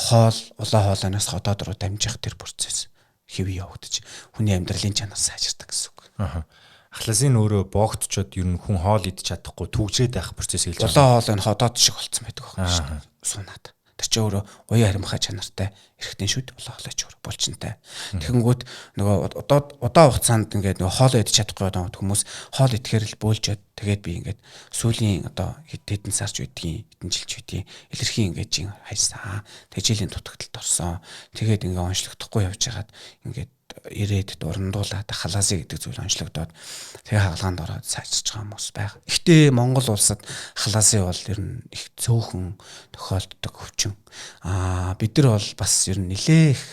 хоол улаан хоолойноос ходоод руу дамжих тэр процесс хэвээ явагдаж хүний амьдралын чанар сайжирдаг гэсэн үг. Ахласын өөрөө боогдчод ер нь хүн хоол идэж чадахгүй түгжрээд байх процесс хэлж байгаа. Улаан хоолой нь ходоод шиг болцсон байдаг байхгүй шүү. Сунаад. Тэр чинь өөрөө уян харимхай чанартай эргэтэн шүд улаан хоолойч өөрөө булчинтай. Тэгэнгүүт нөгөө удаан хугацаанд ингээд нөгөө хоол идэж чадахгүй байгаа хүмүүс хоол идэхээр л бөөлжөөд тэгээд би ингээд сүүлийн одоо хэдэн сарч үдгийн хэдэн жилч үдгийн илэрхий ингээд жин хайсан. Тэжээлийн дутагталд орсон. Тэгээд ингээд онцлогдохгүй явж хагаад ингээд ирээд дурандуулаад халаасаа гэдэг зүйл онцлогдоод тэгээ хаалгаанд ороод сайжирч байгаа хүмүүс байгаа. Гэхдээ Монгол улсад халаасаа бол ер нь их цөөхөн тохиолддог өвчин. Бид нар бол бас ер нь нэлээх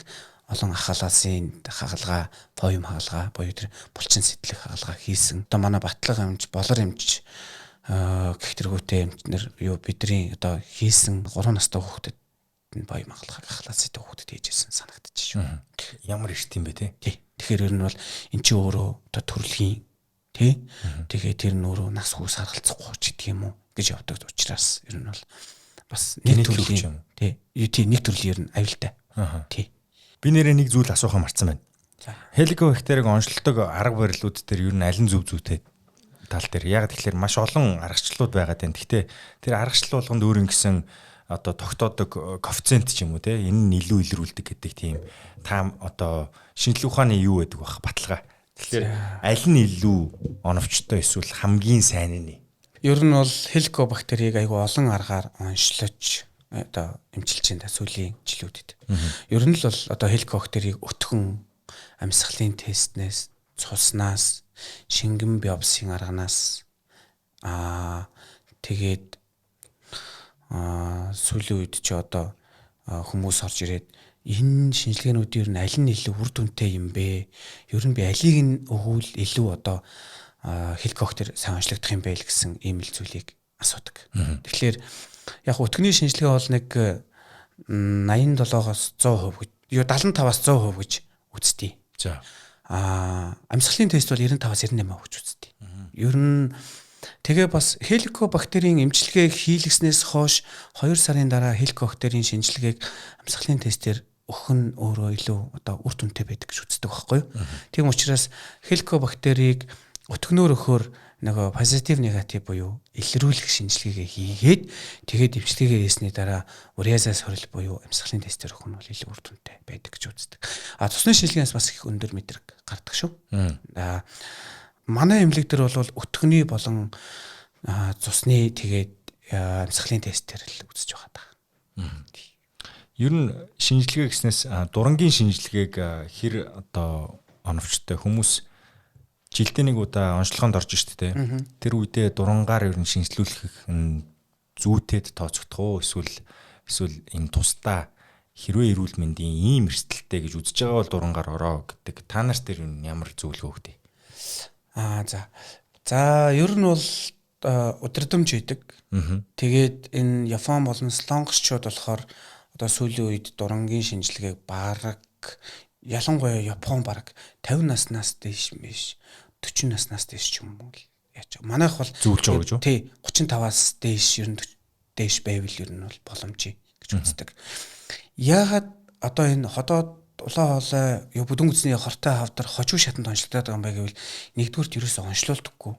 олон халаасын хаалгаа, поем хаалгаа, буюу тэр булчин сэтлэх хаалгаа хийсэн. Одоо манай Батлага эмч, Болор эмч гэх тэргүүтэй эмчнэр юу бидний одоо хийсэн 3 настай хүүхдэд боём халаастай хүүхдэд хийжсэн санагдчих шүү. Ямар эрт юм бэ те? Тий. Тэгэхээр ер нь бол эн чинь өөрөө одоо төрөлхийн тий. Тэгээ тэр нь өөрөө нас хүүс харгалцахгүй ч гэдэг юм уу гэж явдаг учраас ер нь бол бас нэг төрлийн юм. Тий. Нэг төрлийн ер нь аюултай. Тий. Би нэрээ нэг зүйл асуухаа марцсан байна. Хеликобактерийг онцлдог арга барилууд дээр ер нь аль нь зөв зүйтэй тал дээр. Яг тэгэхээр маш олон аргачлалууд байгаад байна. Гэхдээ тэр аргачлал болгонд өөр ингэсэн одоо тогтоодог коэффициент ч юм уу те энэ нь илүү илрүүлдэг гэдэг тийм та одоо шинжлэх ухааны юу байдаг бах баталгаа. Тэгэхээр аль нь илүү оновчтой эсвэл хамгийн сайн нь? Ер нь бол хеликобактерийг айгүй олон аргаар онцлож одоо эмчилж байна сүүлийн жилүүдэд. Ер нь л бол одоо хеликобактерийг өтгөн амьсгалын тестнээс, цуснаас, шингэн биопсын арганаас тэгээд сүүлийн үед чи одоо хүмүүс орж ирээд энэ шинжилгээнүүд ер нь аль нь илүү үр дүнтэй юм бэ? Ер нь би алийг нь өгвөл илүү одоо хеликобактер сайн онцлогдох юм бэ гэсэн ийм л зүйлийг асуудаг. Тэгэхээр яг өтгөний шинжилгээ бол нэг 87-оос 100% юу 75-аас 100% гэж үздэг. За. Амьсгалын тест бол 95-аас 98% гэж үздэг. Ер нь тэгээ бас хеликобактерийн эмчилгээг хийлгэснээс хойш 2 сарын дараа хеликобактерийн шинжилгээг амьсгалын тестээр өгөх нь өөрөө илүү одоо үр дүнтэй байдаг гэж үздэг байхгүй юу? Тийм учраас хеликобактерийг өтгөнөөр өгөхөөр нөгөө позитив негатив буюу илрүүлэх шинжилгээгээ хийгээд тэгээд эмчилгээгээ хийсний дараа уриазаас хорил буюу амьсгалын тестээр өгөх нь бол илүү үр дүнтэй байдаг гэж үздэг. Цусны шинжилгээнээс бас их өндөр мэдрэг гардаг шүү. Манай эмнэлэг дээр бол өтгөний болон цусны тэгээд амьсгалын тестээр л үзэж байгаа. Ер нь шинжилгээ гэснээс дурангийн шинжилгээг хэр одоо оновчтой хүмүүс жилдээ нэг удаа онцлогоонд орж штэ тэ. Тэр үедээ дурангаар ер нь шинжилүүлэх нь зүйтэд тооцогдох уу эсвэл энэ тусдаа хэрвээ эрүүл мэндийн ийм эрсдэлтэй гэж үзэж байгаа бол дурангаар ороо гэдэг. Та нарт тэр ямар зөвлөгөө өгдөө? За ер нь бол удирдамж хийдэг. Тэгээд энэ Япон болон Солонгосчууд болохоор одоо сүүлийн үед дурангийн шинжилгээг бараг ялангуяа Япон бараг 50 наснаас дээш биш 40 наснаас дээш ч юм уу яаж манайх бол зөвлөж байгаа гэж үү? Тий 35-аас дээш ер нь дээш байвал ер нь бол боломжтой гэж үздэг. Яагаад одоо энэ ходоод улаан хоолой юу бүдүүн гүцний хортой хавдар хожуу шатанд онцлогдоод байгаа юм бэ гэвэл нэгдүгээр ерөөсөө онцлуулдаггүй.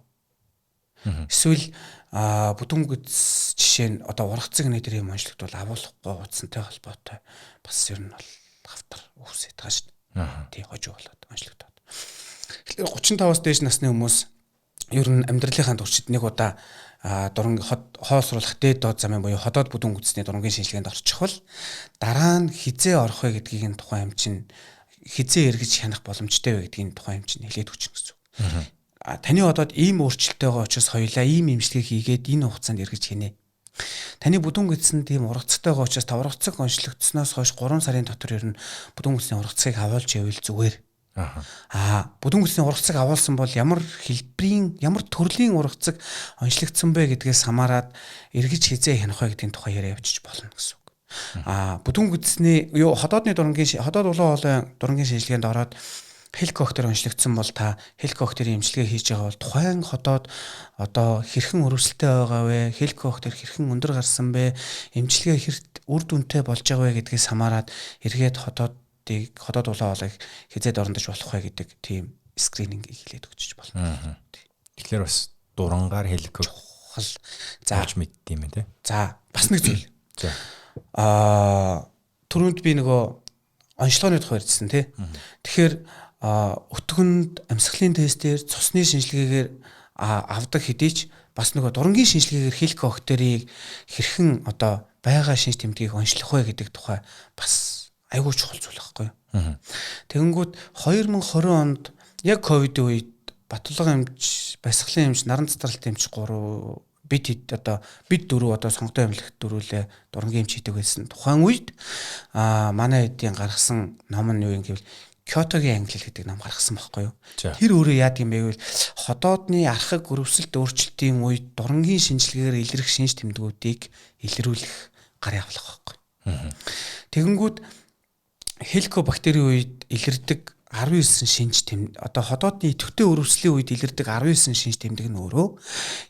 Эсвэл бүдүүн гүц жишээ нь одоо ургацэг нэтер юм онцлогдвол агуулахгүй утасантай холбоотой бас ер нь бол хавдар үүсэж байгаа шүү дээ. Тий хожуу болоод онцлогдоод. Тэгэхээр 35-аас дээш насны хүмүүс ер нь амьдралынхаа туршид нэг удаа дурангийн хоолсруулах дээд доод замын буюу ходоод бүдүүн гүцний дурангийн шинжилгээнд орчих бол дараа нь хизээ орох вэ гэдгийг тухайн юм чинь хизээ эргэж хянах боломжтой вэ гэдгийг тухайн юм чинь хэлээд өгч гэсэн үг. Таны ходоод ийм өөрчлөлттэй байгаа учраас хоёулаа ийм имчилгээ хийгээд энэ хугацаанд эргэж хийнэ. Таны бүдүүн гүцэнд ийм ургацтай байгаа учраас та ургацэг онцлогдсноос хойш 3 сарын дотор ер нь бүдүүн гүцний ургацгийг авуулж явал зүгээр. Бүдүүн гүцний ургацыг авуулсан бол ямар хэлбэрийн ямар төрлийн ургацыг онцлогдсон бэ гэдгээс хамаарат эргэж хизээ хянах вэ гэдгийн тухай яриа явуулчих болно гэсэн үг. Бүдүүн гүцний юу ходоод улаан хоолой дурангийн шинжилгээнд ороод хеликоптер онцлогдсон бол та хеликоптерийн имчилгээ хийж байгаа бол тухайн ходоод одоо хэрхэн өрөвсөлтэй байгаа вэ? Хеликоптер хэрхэн өндөр гарсан бэ? Имчилгээ хэрт үр дүнтэй болж байгаа вэ гэдгээс хамаарат эргээд ходоод улаан хоолойг хизээд орондож болох вэ гэдэг тийм скрининг хийлээд өгч болно. Тэгэхээр бас дурангаар хеликоптер зааж мэддэм юм тий. За бас нэг зүйл. Түрүүнд би нөгөө онцлогооны тухай ярьжсэн тий. Тэгэхээр өтгөнд амьсгалын тестээр цусны шинжилгээгээр авдаг хэдий ч бас нөгөө дурангийн шинжилгээгээр хеликоптерийг хэрхэн одоо байгаа шинж тэмдгийг онцлох вэ гэдэг тухай бас айгүй чухал зүйл байхгүй юу. Тэгэнгүүт 2020 онд яг ковидын үед батлага эмч, бясалгалын эмч, наран цэцэрлэлт эмч 3 бид дөрөв одоо сонготой эмнэлэгт дөрүүлээ дурангийн эмч хийдэг байсан. Тухайн үед манай эдийн гаргасан ном нь юу юм гэвэл Кётогийн англи гэдэг ном гаргасан байхгүй юу. Тэр өөрөө яадаг юм бэ гэвэл ходоодны архаг өрөвсөлт өөрчлөлтийн үед дурангийн шинжилгээгээр илрэх шинж тэмдгүүдийг илрүүлэх гар явуулах байхгүй. Тэгэнгүүт хеликобактерийн үед илэрдэг 19 шинж тэмдэг одоо ходоодны идэвхтэй өрөвслийн үед илэрдэг 19 шинж тэмдэг нь өөрөө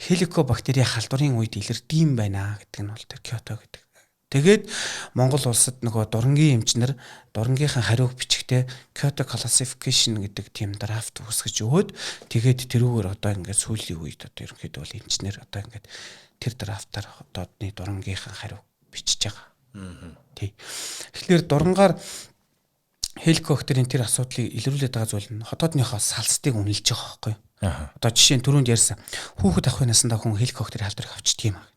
хеликобактерийн халдварын үед илэрдэм байна гэдэг нь бол тэр Кёто гэдэг. Тэгээд Монгол улсад нөгөө дурангийн эмчнэр дурангийнхаа хариуг бичгтээ Kyoto Classification гэдэг тийм драфт үсгэж өгөөд тэгээд тэрүүгээр одоо ингээд сүүлийн үед одоо ерөнхийдөө бол эмчнэр одоо ингээд тэр драфтаар одоодны дурангийнхаа хариуг бичиж байгаа. Тий. Тэгэхээр дурангаар хеликоптерийн тэр асуудлыг илрүүлээд байгаа зүйл нь хотоодныхоо салцтыг үнэлж байгаа байхгүй юу? Одоо жишээ нь түрүүнд ярьсан хүүхэд авахын насандаа хүн хеликоптерийн халдварыг авчдаг юм аа.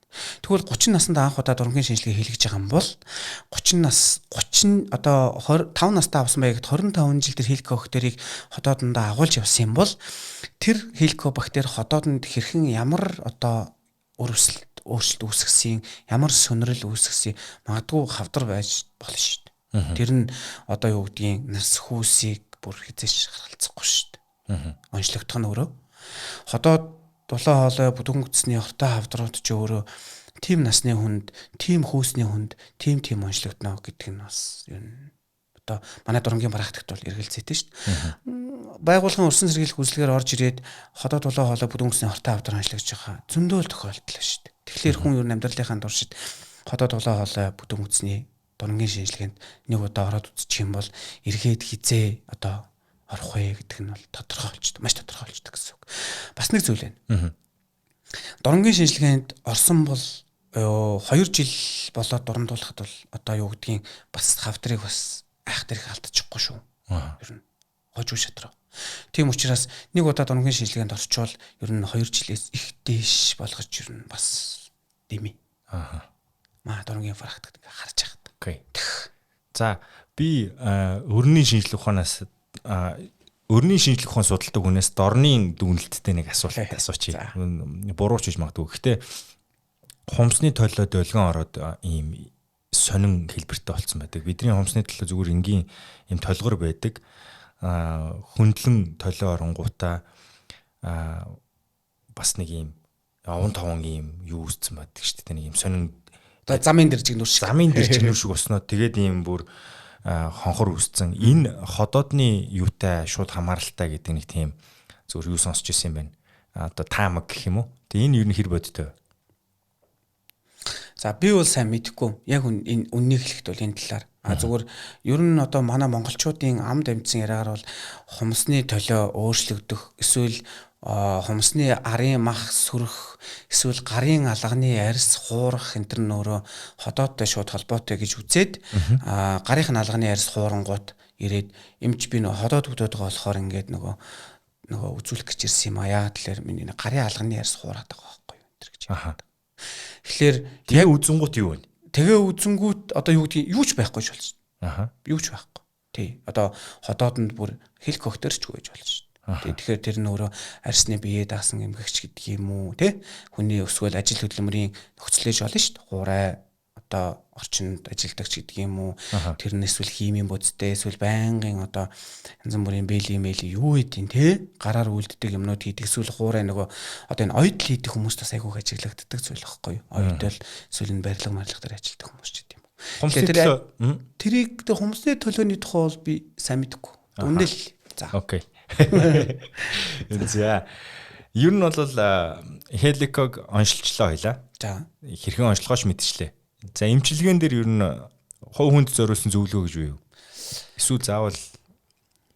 Тэгвэл 30 наснда анх удаа дурангийн шинжилгээ хийлгэж байгаа юм бол 30 одоо 5 настай авсан байгаад 25 жил тэр хеликоптерийг хотоодондоо агуулж явсан юм бол тэр хеликобактер хотоодонд хэрхэн ямар одоо өөрчлөлт үүсгэсэн, ямар сонирхол үүсгэсэн магадгүй хавдар байж болно шүү дээ. Тэр нь одоо юу гэдгийг нас хүүсийг бүр хизээш харгалзахгүй шүү дээ. Онцлогдох нь өөрөө хотоод дулаан хоолой бүдүүн гүцний хортой хавдрууд ч өөрөө тим насны хүнд, тим хүүсний хүнд тим онцлогдно гэдэг нь бас юу одоо манай дурангийн практикт бол эргэлзээтэй шүү дээ. Байгууллагын өрсөн сэргийлэх үйлчлэгээр орж ирээд хотоод дулаан хоолой бүдүүн гүцний хортой хавдар онцлогдож байгаа зөндөө тохиолдол шүү дээ. Тэгэхээр хүн ер нь амьдралынхаа туршид хотоод дулаан хоолой бүдүүн гүцний дурангийн шинжилгээнд нэг удаа ороод үзчих юм бол эргээд хизээ одоо орох вэ гэдэг нь бол тодорхойлж, маш тодорхойлждаг гэсэн үг. Бас нэг зүйл байна. Дурангийн шинжилгээнд орсон бол 2 жил болоод дурандуулахад бол одоо юу гэдгийг бас хавдрыг бас айх дээрх алдчихгүй шүү. Ер нь хожуу шатраа. Тийм учраас нэг удаа дурангийн шинжилгээнд орчвол ер нь 2 жилээс их дээш болгож ер нь бас дэмий. Маа дурангийн практикт харж байгаа. Окей. За би өрний шинжилгээ ухаанаас өрний шинжилгээ ухаан судалдаг хүнээс дорны дүгнэлттэй нэг асуулт асуучих. Буруу ч гэж магадгүй. Гэхдээ хумсны толиод өлгөн ороод ийм сонин хэлбэртэй болцсон байдаг. Бидний хумсны толио зүгээр энгийн ийм толгор байдаг. Хөндлөн толио оронгуудаа бас нэг ийм овон товон ийм юу үүссэн байдаг шүү дээ. Нэг ийм сонин Одоо замын дээр чигнүр шиг. Замын дээр чигнүр шиг уснаад тэгээд ийм бүр хонхор үсцэн. Энэ ходоодны юутай шууд хамааралтай гэдэг нэг тийм зөвхөн юу сонсч ирсэн юм байна. Одоо таамаг гэх юм уу? Тэгээ энэ юу н хэр бодтой. За би бол сайн мэдэхгүй. Яг энэ үннийг хэлэхэд бол энэ талаар. Зүгээр ер нь одоо манай монголчуудын амд амьдсан яриагаар бол хумсны толио өөрчлөгдөх, эсвэл хумсны арын мах сүрэх, эсвэл гарын алганы арьс хуурах энэ төр нөөрэ ходоодтой шууд холбоотой гэж үзээд гарынх нь алганы арьс хуурангууд ирээд эмч би нөө ходоод өгдөг болохоор ингээд нөгөө үзүүлэх гэж ирсэн юм аа. Яг тэлэр миний гарын алганы арьс хуураад байгаа байхгүй юу энэ төр гэж. Тэгэхээр яг үзэнгуут юу вэ? Тэгээ үзэнгүүт одоо юу гэдгийг юу ч байхгүй ч болж байна. Юу ч байхгүй. Тий. Одоо ходоодонд бүр хэл когтөрч гэж болж байна. Тэгэхээр тэр нөөрэ арьсны биеэ даасан эмгэгч гэдэг юм уу, тий? Хүний өсвөл ажил хөдөлмөрийн нөхцөлөж болно шүү дээ. Хуурай одоо орчинд ажилдагч гэдэг юм уу? Тэрнээс үл химийн бодистэй эсвэл байнгын одоо янз бүрийн бэли юу гэдэг тий? Гараар үлддэг юмнууд хийдэг эсвэл хуурай нөгөө одоо энэ оюутл хийдэг хүмүүс бас айгүйх ажиглагддаг зүйл байхгүй юу? Оюутл эсвэл энэ барилга марлах дээр ажилддаг хүмүүс ч гэдэг юм уу? Тэрийг хүмүүсийн төлөөний тухай бол би сайн мэдэхгүй. Үнэл. За. Окей. За. Ер нь бол хеликог оншилчлаа хоёлаа. За. Хэрхэн онцлогооч мэдчихлээ. За эмчилгээн дээр ер нь хувь хүнд зориулсан зөвлөгөө гэж юу? Эсвэл заавал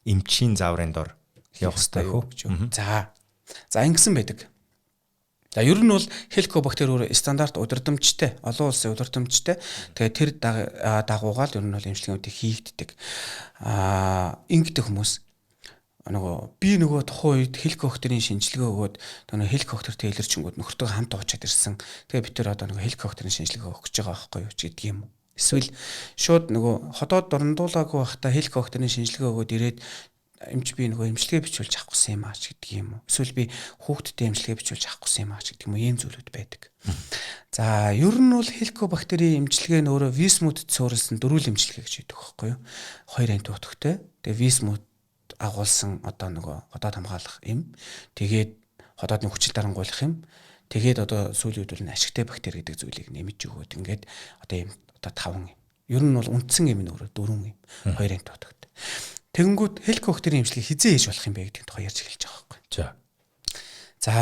эмчийн зааврын дор явах хэрэгтэй юу? За. За ингэсэн байдаг. За ер нь бол хеликобактер өөр стандарт удирдамжтай, олон улсын удирдамжтай. Тэгээ тэр дагуугаал ер нь бол эмчилгээнүүдийг хийгддэг. Ингэдэг хүмүүс би тухайн үед хеликобактерийн шинжилгээ өгөөд нөгөө хеликобактертэй илэрчингүүд нөхөртөө хамт уучаад ирсэн. Тэгээ бид тэр одоо нөгөө хеликобактерийн шинжилгээ өгөх гэж байгаа байхгүй юу гэдэг юм. Эсвэл шууд нөгөө ходоод дурандуулаагүй байхдаа хеликобактерийн шинжилгээ өгөөд ирээд эмч би нөгөө эмчилгээ бичүүлж авах гэсэн юм аа ч гэдэг юм уу. Эсвэл би хүүхдэд эмчилгээ бичүүлж авах гэсэн юм аа ч гэдэг юм уу. Ийм зүйлүүд байдаг. За ер нь бол хеликобактерийн эмчилгээ нь өөрөө висмут суурилсан дөрвөл эмчилгээ гэж байдаг байхгүй юу. 2 антибиотиктэй. Тэгээ висмут агуулсан одоо нөгөө ходоод хамгаалах юм. Тэгээд ходоодны хүчил дарангуйлах юм. Тэгээд одоо сүүлийн үед бол ашигтай бактери гэдэг зүйлийг нэмж өгөөд ингээд одоо ийм одоо 5 юм. Ер нь бол үндсэн юм нөөрэ 4 юм. 2 антибиотиктэй. Тэгэнгүүт хеликобактерийн эмчилгээ хизээ хийж болох юм бэ гэдэг тухай ярьж эхэлж байгаа байхгүй. За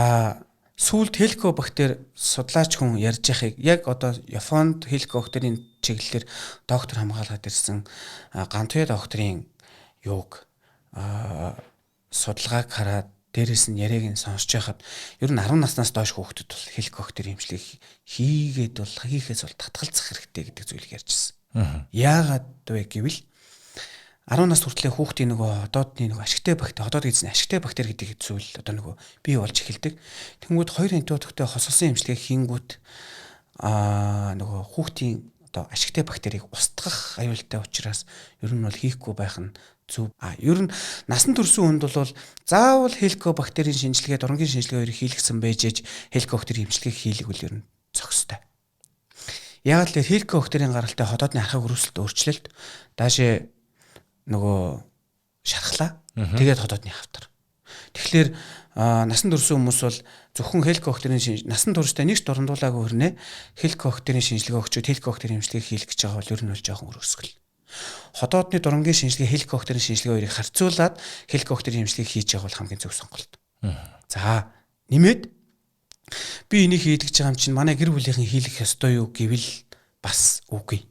сүүлд хеликобактер судлаач хүн ярьж яхийг яг одоо Японд хеликобактерийн чиглэлээр доктор хамгаалаад ирсэн Гантуя докторийн юуг судалгааг хараад дээрэс нь яриаг нь сонсож байхад ер нь 10 наснаас доош хүүхдэд бол хеликобактерийн эмчилгээ хийхээс бол татгалзах хэрэгтэй гэдэг зүйлийг ярьжсэн. Яагаад вэ гэвэл 10 нас хүртлээр хүүхдийн нөгөө ходоодны нөгөө ашигтай бактери, ходоод гэсэн ашигтай бактери гэдэг зүйл одоо нөгөө бий болж эхэлдэг. Тэнгүүд 2 антибиотиктэй хосолсон эмчилгээ хийнгүүт нөгөө хүүхдийн одоо ашигтай бактерийг устгах аюултай учраас ер нь бол хийхгүй байх нь зөв. Ер нь насан турсан хүнд бол заавал хеликобактерийн шинжилгээ, дурангийн шинжилгээ хоёрыг хийлгсэн байжээж хеликобактерийн эмчилгээг хийлгэх үл ер нь зохистой. Яг л хеликобактерийн гаралтай ходоодны архаг өрөвсөлт өөрчлөлт даашаа нөгөө шархлаа. Тэгээд ходоодны хавтар. Тэгэхээр насан турсан хүмүүс бол зөвхөн хеликобактерийн насан турштай нэгч дурандуулаагүй хөрнөө хеликобактерийн шинжилгээ өгчөөд хеликобактерийн эмчилгээг хийлгэх гэж байгаа бол ер нь бол жоохон өрөөсгөл. Ходоодны дурангийн шинжилгээ хеликобактерийн шинжилгээ хоёрыг харьцуулаад хеликобактерийн эмчилгээг хийж байгаа бол хамгийн зөв сонголт. За нэмээд би энийг хийдэг байгаа юм чинь манай гэр бүлийнхэн хийлгэх ёстой юу гэвэл бас үгүй.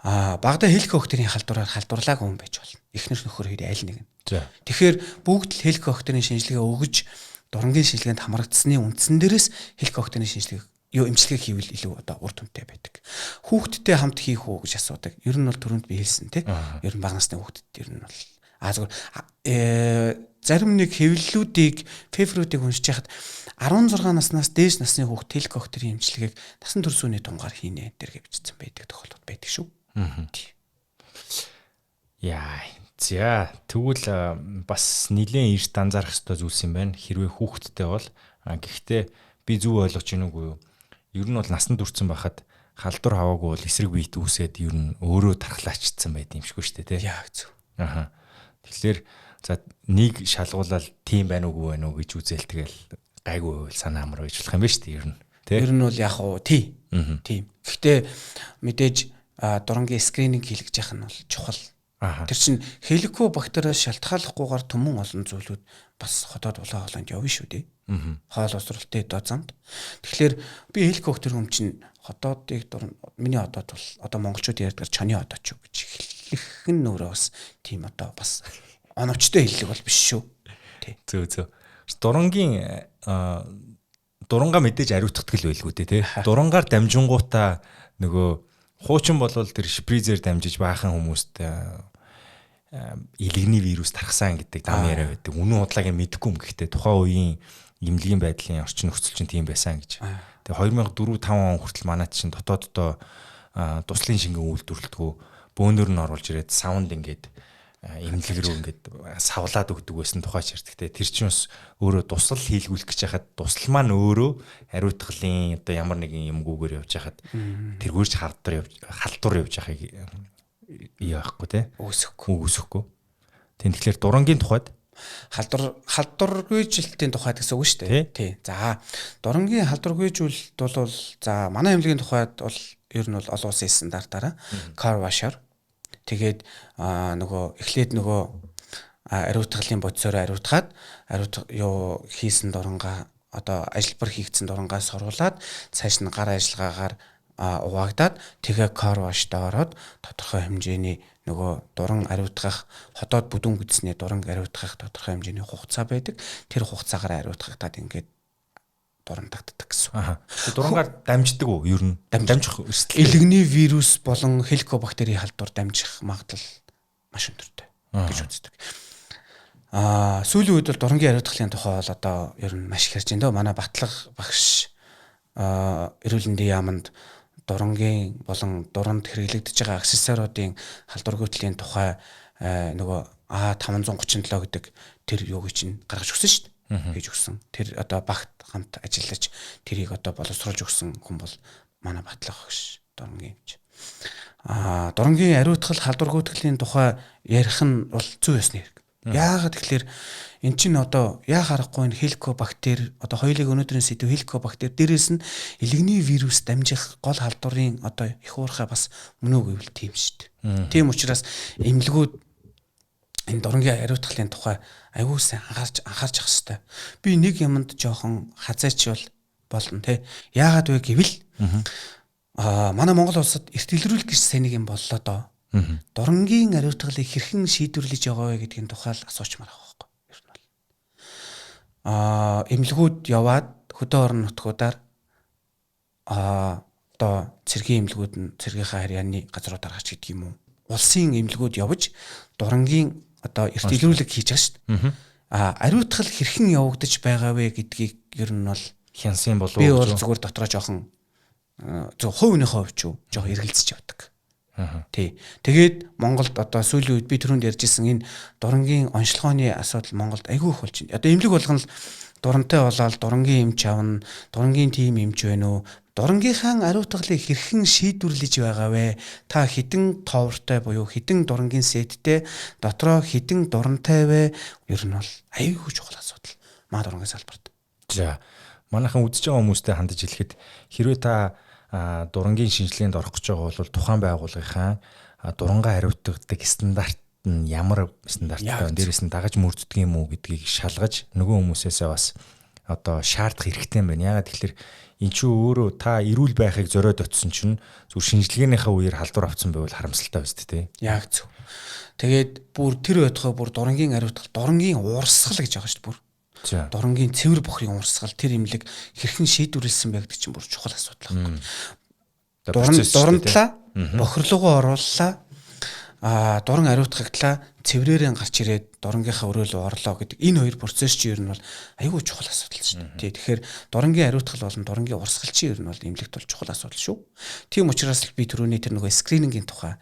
Багада хеликобактерийн халдварлаагүй хүн байж болно. Эхнэр нөхөр хоёрын аль нэг нь. Тэгэхээр бүгд л хеликобактерийн шинжилгээ өгж дурангийн шинжилгээнд хамрагдсны үндсэн дээрээс хеликобактерийн шинжилгээ эмчилгээ хийвэл илүү одоо ур дүнтэй байдаг. Хүүхдтэй хамт хийх үү гэж асуудаг. Ер нь бол түрүүнд би хэлсэн тий. Ер нь бага насны хүүхдэд ер нь бол зарим нэг хэвлэлүүдийг февруудыг уншиж яхад 16 наснаас дээш насны хүүхд хеликобактерийн эмчилгээг насан туршууны тунгаар хийнэ гэдэг бичсэн байдаг тохиолдол байдаг шүү. Яа. За тэгвэл бас нэлээд эрт анзаарах ёстой зүйлс юм байна. Хэрвээ хүүхдтэй бол гэхдээ би зөв ойлгож байна уу юу? Ер нь бол насан туршсан байхад халдвар хаваагүй бол эсрэг биет үүсээд ер нь өөрөө тархлаачдсан байд юм шиг шүү дээ, тий. Яг зөв. Тэгэхээр за нэг шалгуулаад тийм байна уугүй байна уу гэж үзэл тэгэл гайгүй санаа амар байж болох юм байна шүү дээ ер нь. Ер нь бол яг уу тийм. Гэхдээ мэдээж дурангийн скрининг хийлгэж явах нь бол чухал. Тэр чинь хеликобактериас шалтгааллахгүйгээр түмэн олон зүйлүүд бас хотоод улаан хоолойнд явна шүү дээ. Хоол усралтай доо замд. Тэгэхээр би хеликоптер юм чинь хотоодыг миний хотод бол одоо монголчууд ярьдаг чоны хотод ч гэж хэлэх нь өөрөө бас тийм одоо бас оновчтой хэллэг бол биш шүү. Зөө. Дурангаа мэдээж ариутгадаг л байлгүй тий. Дурангаар дамжингуудаа нөгөө хуучин болвол тэр шпризер дамжиж баахан хүмүүст илэгний вирус тархсан гэдэг дам яриа байдаг. Үнэн удаагийн мэдэхгүй юм гэхдээ тухайн үеийн эмнэлгийн байдлын орчин нөхцөл чинь тийм байсан гэж. Тэгээ 2004-5 он хүртэл манайд чинь дотооддоо туслын шингэн үйлдвэрлэдэггүй бөөнөр нь оруулж ирээд саунд ингээд эмнэлэг рүү ингээд савлаад өгдөг байсан тухайч ярьдаг. Тэр чинь бас өөрөө тусал хийлгүүлэх гэж хахад тусал маань өөрөө хариуцлагын одоо ямар нэгэн юмгүйгээр явж хахад тэргүүрч халдвар явж яхахыг яахгүй те үүсэхгүй. Тэгэхээр дурангийн тухайд халдваргүйжилтийн тухайд гэсэн үг шүү дээ. Тий. За дурангийн халдваргүйжилт бол за манай эмнэлгийн тухайд бол ер нь бол олон улсын стандартаараа car washer тэгээд эхлээд ариутгалын бодисоор ариутгаад хийсэн дурангаа одоо ажилбар хийгдсэн дурангаа соруулаад цааш нь гар ажиллагаагаар угаагдаад тэгээ car wash-та ороод тодорхой хэмжээний дуран ариутгах хотоод бүдүүн гүдсний дуран ариутгах тодорхой хэмжээний хугацаа байдаг. Тэр хугацаагаар ариутгагдаад ингээд дурандагддаг гэсэн. Дурангаар дамждаг уу? Ер нь дамжих эрсдэл. Илэгний вирус болон хеликобактерийн халдвар дамжих магадлал маш өндөртэй гэж үздэг. Сүүлийн үед бол дурангийн ариутгахын тухай бол одоо ер нь маш их ярьж байна. Манай Батлага багш эрүүл мэндийн яамд дурангийн болон дуранд хэрэглэгдэж байгаа аксессуаруудын халдваргүйтгэлийн тухай A537 гэдэг тэр юуг чинь гаргаж өгсөн шүү дээ. Хийж өгсөн. Тэр одоо багт хамт ажиллаж тэрийг одоо боловсруулж өгсөн хүн бол манай Батлага багш дурангийн юмч. Дурангийн ариутгал халдваргүйтгэлийн тухай ярих нь бол зүй ёсны хэрэг. Яагаад тэгэхээр эн чинь одоо харахгүй энэ хеликобактер одоо хоёулыг өнөөдрийн сэдв хеликобактер дээрээс нь илэгний вирус дамжих гол халдварын одоо их уурхай бас мөн үг гэвэл тийм шүү дээ. Тийм учраас эмнэлгүүд энэ дурангийн ариутгалын тухай аягүй сайн анхаарч ах хэвээр. Би нэг юмд жоохон хазайч болно те. Яагаад вэ гэвэл манай Монгол улсад эрт илрүүлэх гэж сайн нэг юм боллоо доо. Дурангийн ариутгалыг хэрхэн шийдвэрлэж байгаа вэ гэдгийн тухай л асуучмаар байгаа байхгүй. Ер нь бол эмнэлгүүд яваад хөдөө орон нутгуудаар одоо цэргийн эмнэлгүүд нь цэргийнхаа харьяаны газруудаар гарч гэдэг юм уу? Улсын эмнэлгүүд явж дурангийн одоо эрт илрүүлэг хийж байгаа шүү дээ. Ариутгал хэрхэн явагдаж байгаа вэ гэдгийг ер нь бол хянсан болов уу? Би бол зүгээр дотроо жоохон хувийнхээ хувьд ч жоохон эргэлзэж явдаг. Тий. Тэгээд Монголд одоо сүүлийн үед би түрүүнд ярьжсэн энэ дурангийн онцлогооны асуудал Монголд айгүй их болж байна. Одоо эмнэлэг болгон л дурантай болоод дурангийн эмч авна, дурангийн тим эмч байна уу? Дурангийнхаа ариутгалыг хэрхэн шийдвэрлэж байгаа вэ? Та хэдэн товртой буюу хэдэн дурангийн сеттэй дотроо хэдэн дурантай вэ? Ер нь бол айгүй чухал асуудал. Маа дурангийн салбарт. За манайхан үзэж байгаа хүмүүстэй хандаж хэлэхэд хэрвээ та дурангийн шинжилгээнд орох гэж байгаа бол тухайн байгууллагынхаа дурангаа хариуцдаг стандарт нь ямар стандарттай дээрээс нь дагаж мөрддөг юм уу гэдгийг шалгаж нөгөө хүмүүсээсээ бас одоо шаардах хэрэгтэй юм байна. Яагаад тэгэхээр эн чинь өөрөө та эрүүл байхыг зориод очсон чинь зүгээр шинжилгээнийхээ үеэр халдвар авсан байвал харамсалтай байс тээ. Яг зөв. Тэгээд бүр тэр байтугай бүр дурангийн ариутгал, дурангийн урсгал гэж байгаа шүү дээ бүр. Дурангийн цэвэр бохрын урсгал тэр имлэг хэрхэн шийдвэрлсэн бэ гэдэг чинь бүр чухал асуудал байна. Дурандлаа, бохирлогоо орууллаа, дуран ариутгаглаа, цэврээрээ гарч ирээд дурангийнхаа өрөөлөө орлоо гэдэг энэ хоёр процесс чинь ер нь бол аюул чухал асуудал шүү дээ. Тэгэхээр дурангийн ариутгал болон дурангийн урсгал чинь ер нь бол имлэгт бол чухал асуудал шүү. Тийм учраас би түрүүний тэр нөгөө скринингийн тухай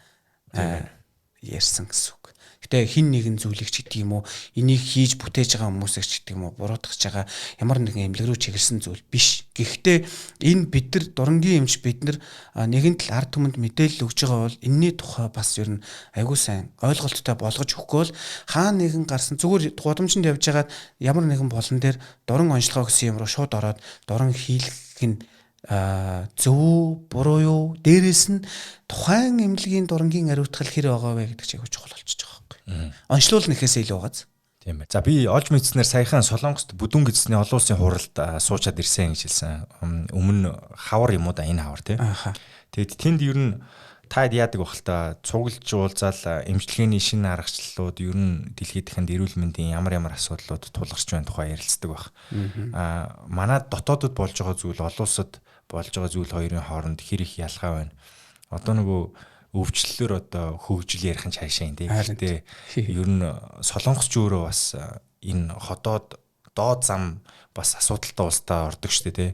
ярьсан гэсэн үг. Гэтэ хин нэгэн зүйлийг ч гэдэг юм уу, энийг хийж бүтээж байгаа хүмүүсийг ч гэдэг юм уу, буруутгаж байгаа ямар нэгэн эмнэлэг рүү чиглэсэн зүйл биш. Гэхдээ энэ бид нар дурангийн эмч бид нар нэгэн тал ард түмэнд мэдээлэл өгж байгаа бол энэний тухай бас ер нь аягүй сайн ойлголттой болгож өгөхгүй бол хаа нэгэн гарсан зүгээр гудамжинд явж байгаад ямар нэгэн болон дээр дуран онцлогоо гэсэн юм руу шууд ороод дуран хийлгэх нь зөв буруу юу, дээрээс нь тухайн эмнэлгийн дурангийн ариутгал хэр байгаа вэ гэдэг чиг чухал болчихж байгаа байхгүй. Онцлол нэхээсээ илүү байгааз. Тийм бай. За би олж мэдснээр саяхан Солонгост бүдүүн гэсний олон улсын хуралд суучаад ирсэн гэж хэлсэн. Өмнө хавар юм уу да энэ хавар тий. Тэгэд тэнд ер нь та яадаг бахал та цуглж уулзаал эмчилгээний шинэ аргачлалууд ер нь дэлхийд дахинд эрүүл мэндийн ямар асуудлууд тулгарч байна тухай ярилцдаг байх. Манайд дотоодод болж байгаа зүйл олон улсад болж байгаа зүйл хоёрын хооронд хэр их ялгаа байна. Одоо нөгөө өвчлөлөөр одоо хөгжил ярих нь цаашаа юм тий. Гэхдээ ер нь Солонгосч өөрөө бас энэ хотоод доод зам бас асуудалтай улстай ордог шүү дээ тий.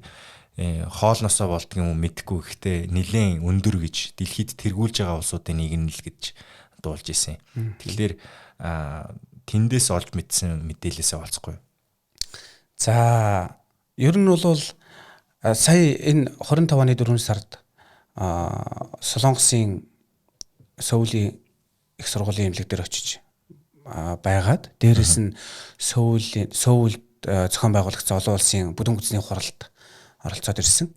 Хоолносоо болдго юм мэдгүй гэхдээ нэлээд өндөр гэж дэлхийд тэргүүлж байгаа улсуудын нэг нь л гэж дуулж исэн. Тэгэхээр тэндээс олж мэдсэн мэдээлэлээс олцохгүй. За ер нь бол сая энэ 25 оны 4 сард Солонгосын Сөүлийн их сургуулийн эмнэлэг дээр очиж байгаад дээрэс нь Сөүлд зохион байгуулагчсан олон улсын бүдүүн гүцний хуралд оролцоод ирсэн.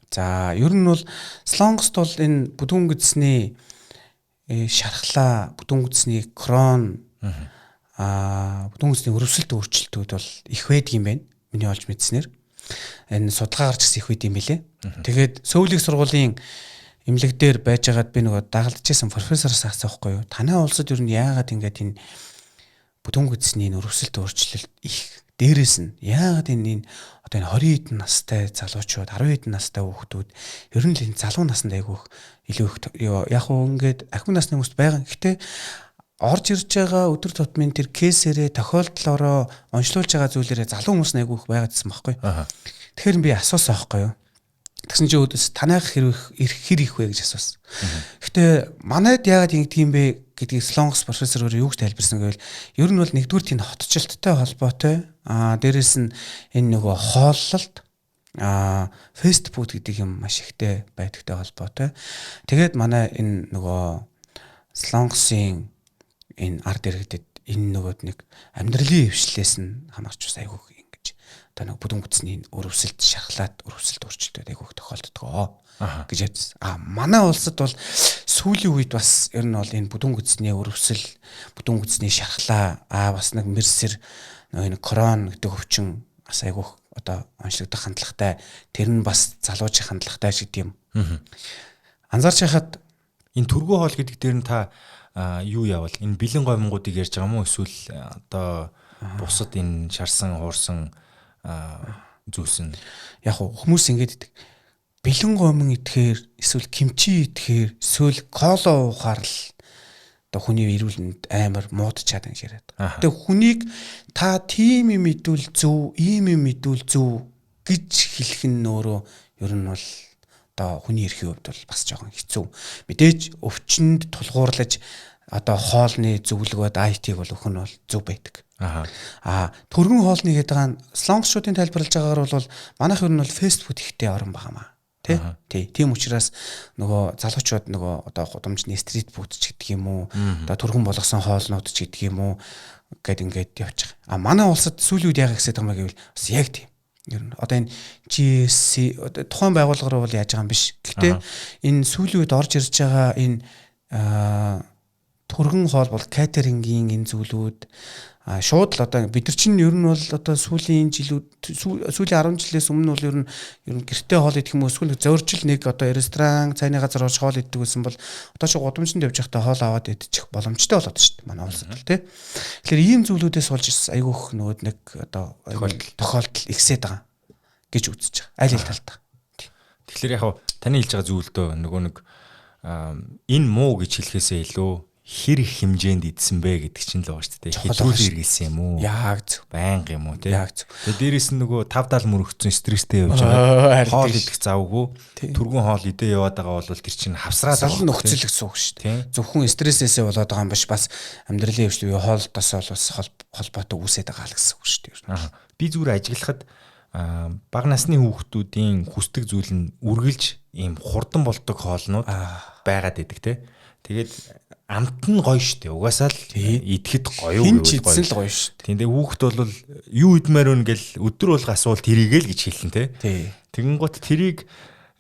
За ер нь бол Солонгост бол энэ бүдүүн гүцний шархлаа, бүдүүн гүцний крон, бүдүүн гүцний өрөвсөлт өөрчлөлтүүд бол их байдаг юм байна. Миний олж мэдснээр энэ судалгаа гарч ирсэн их байд юм билэ. Тэгээд Сөүлийн сургуулийн эмнэлэг дээр байж байгаад би нөгөө дагалдчихсан профессороос асуухгүй юу? Танай улсад ер нь яагаад ингэж энэ бүдүүн гүцний өрөвсөлт өөрчлөлт их дээрээс нь яагаад энэ одоо энэ 20 хэдэн настай залуучууд 10 хэдэн настай хүүхдүүд ер нь л энэ залуу наснд айгүйх илүү их яг уу ингээд ахмад насны хүмүүст байгаа. Гэхдээ орж ирж байгаа өдөр тутмын тэр кейсээрээ тохиолдлоороо онцлуулж байгаа зүйлээрээ залуу хүмүүс айгүйх байгаад гэсэн байхгүй. Тэгэхээр би асуусан байхгүй юу? Тэгсэн чинь өөдөөс танайх хэр их вэ гэж асуусан. Гэхдээ манайд яагаад ингэдэг юм бэ гэдгийг Солонгос профессор өөрөө юу гэж тайлбарсан гэвэл ер нь бол нэгдүгээр тийм хотчлолттой холбоотой дээрэс нь энэ нөгөө хооллолт фэст фуд гэдэг юм маш ихтэй байдагтай холбоотой. Тэгээд манай энэ нөгөө Солонгосын энэ ард иргэдэд энэ нөгөөд нэг амьдралын хвшлээс нь хамаарч бас айгүйх ингэж одоо нэг бүдүүн гүцний өрөвсөлт шархлаад өрөвсөлт өөрчлөлтөд айгүйх тохиолддог гэж ярьсан. Манай улсад бол сүүлийн үед бас ер нь бол энэ бүдүүн гүцний өрөвсөл, бүдүүн гүцний шархлаа бас нэг мэрсэр нэг крон гэдэг өвчин бас айгүйх одоо онцлогдох хандлагатай. Тэр нь бас залуучийн хандлагатай шиг юм. Анзаарч байхад энэ түргүү хоол гэдэг дээр нь та юу яавал энэ бэлэн гомингуудыг ярьж байгаа мó эсвэл одоо бусад энэ шарсан хуурсан зүйлс нь яг хүмүүс ингэж бэлэн гомин идэхээр эсвэл кимчи идэхээр эсвэл кола уухаар л одоо хүний эрүүл мэнд амар муудчихад гэж яриад. Тэгээ хүнийг та тийм юм мэдвэл зөв, ийм юм мэдвэл зөв гэж хэлэх нь өөрөө ер нь бол одоо хүний эрхийн хувьд бол бас жоохон хэцүү. Мэдээж өвчнөд тулгуурлаж одоо хоолны зөвлөгөөд IT-г бол өгөх нь бол зөв байдаг. Төргөн хоолны гэдэг нь Солонгосчуудын тайлбарлаж байгаагаар бол манайх ер нь бол фэст фуд ихтэй орон байгаамаа. Тийм учраас нөгөө залуучууд нөгөө одоо гудамжны стрит фуд ч гэдэг юм уу, одоо төргөн болгосон хоолнууд ч гэдэг юм уу гэд ингээд явчих. Манай улсад сүүлийн үед яах гэсэн юм гэвэл бас яг тийм. Ер нь одоо энэ GSC тухайн байгууллага руу бол яаж байгаа юм биш. Гэхдээ энэ сүүлийн үед орж ирж байгаа энэ төргөн хоол бол катерингийн энэ зүйлүүд шууд л одоо бид нар чинь ер нь бол одоо сүүлийн жилүүд сүүлийн 10 жилээс өмнө бол ер нь гэртээ хоол идэх юм эсвэл зоржил нэг одоо ресторан цайны газар орж хоол иддэг гэсэн бол одоо чи гудамжинд явж байхдаа хоол аваад идчих боломжтой болоод шүү дээ манай улсад л тий. Тэгэхээр ийм зүйлүүдээс болж айгүйх нөгөө нэг одоо тохиолдол ихсээд байгаа гэж үзэж байгаа. Аль аль талдаа. Тэгэхээр яг таны хэлж байгаа зүйлдөө нөгөө нэг энэ муу гэж хэлэхээсээ илүү хэр их хэмжээнд идсэн бэ гэдэг чинь л байгаа шүү дээ. Хэтрүүлэн иргэлсэн юм уу? Яг зөв. Байнга юм уу те? Яг зөв. Тэгээ дээрэс нь нөгөө 5-70 мөрөгцөн стресстэй явж байгаа. Хоол идэх завгүй. Түргэн хоол идээ яваад байгаа бол тэр чинь хавсраад байгаа. Нөхцөл гэсэн үг шүү дээ. Зөвхөн стрессээсээ болоод байгаа юм биш бас амьдралын хвшлээ хоолтоос бол бас холбоотой үүсээд байгаа л гэсэн үг шүү дээ. Би зүгээр ажиглахад бага насны хүүхдүүдийн хүсдэг зүйл нь үргэлж ийм хурдан болдог хоолнууд байгаад идэг те. Тэгээд амт нь гоё штэ. Угаасаа л идэхэд гоё гэж хэлсэн л гоё штэ. Тийм дээ хүүхэд бол юу идмээр вэ гэл өдөр болго асуул тэрийгэл гэж хэлсэн те. Тэгэн гут тэрийг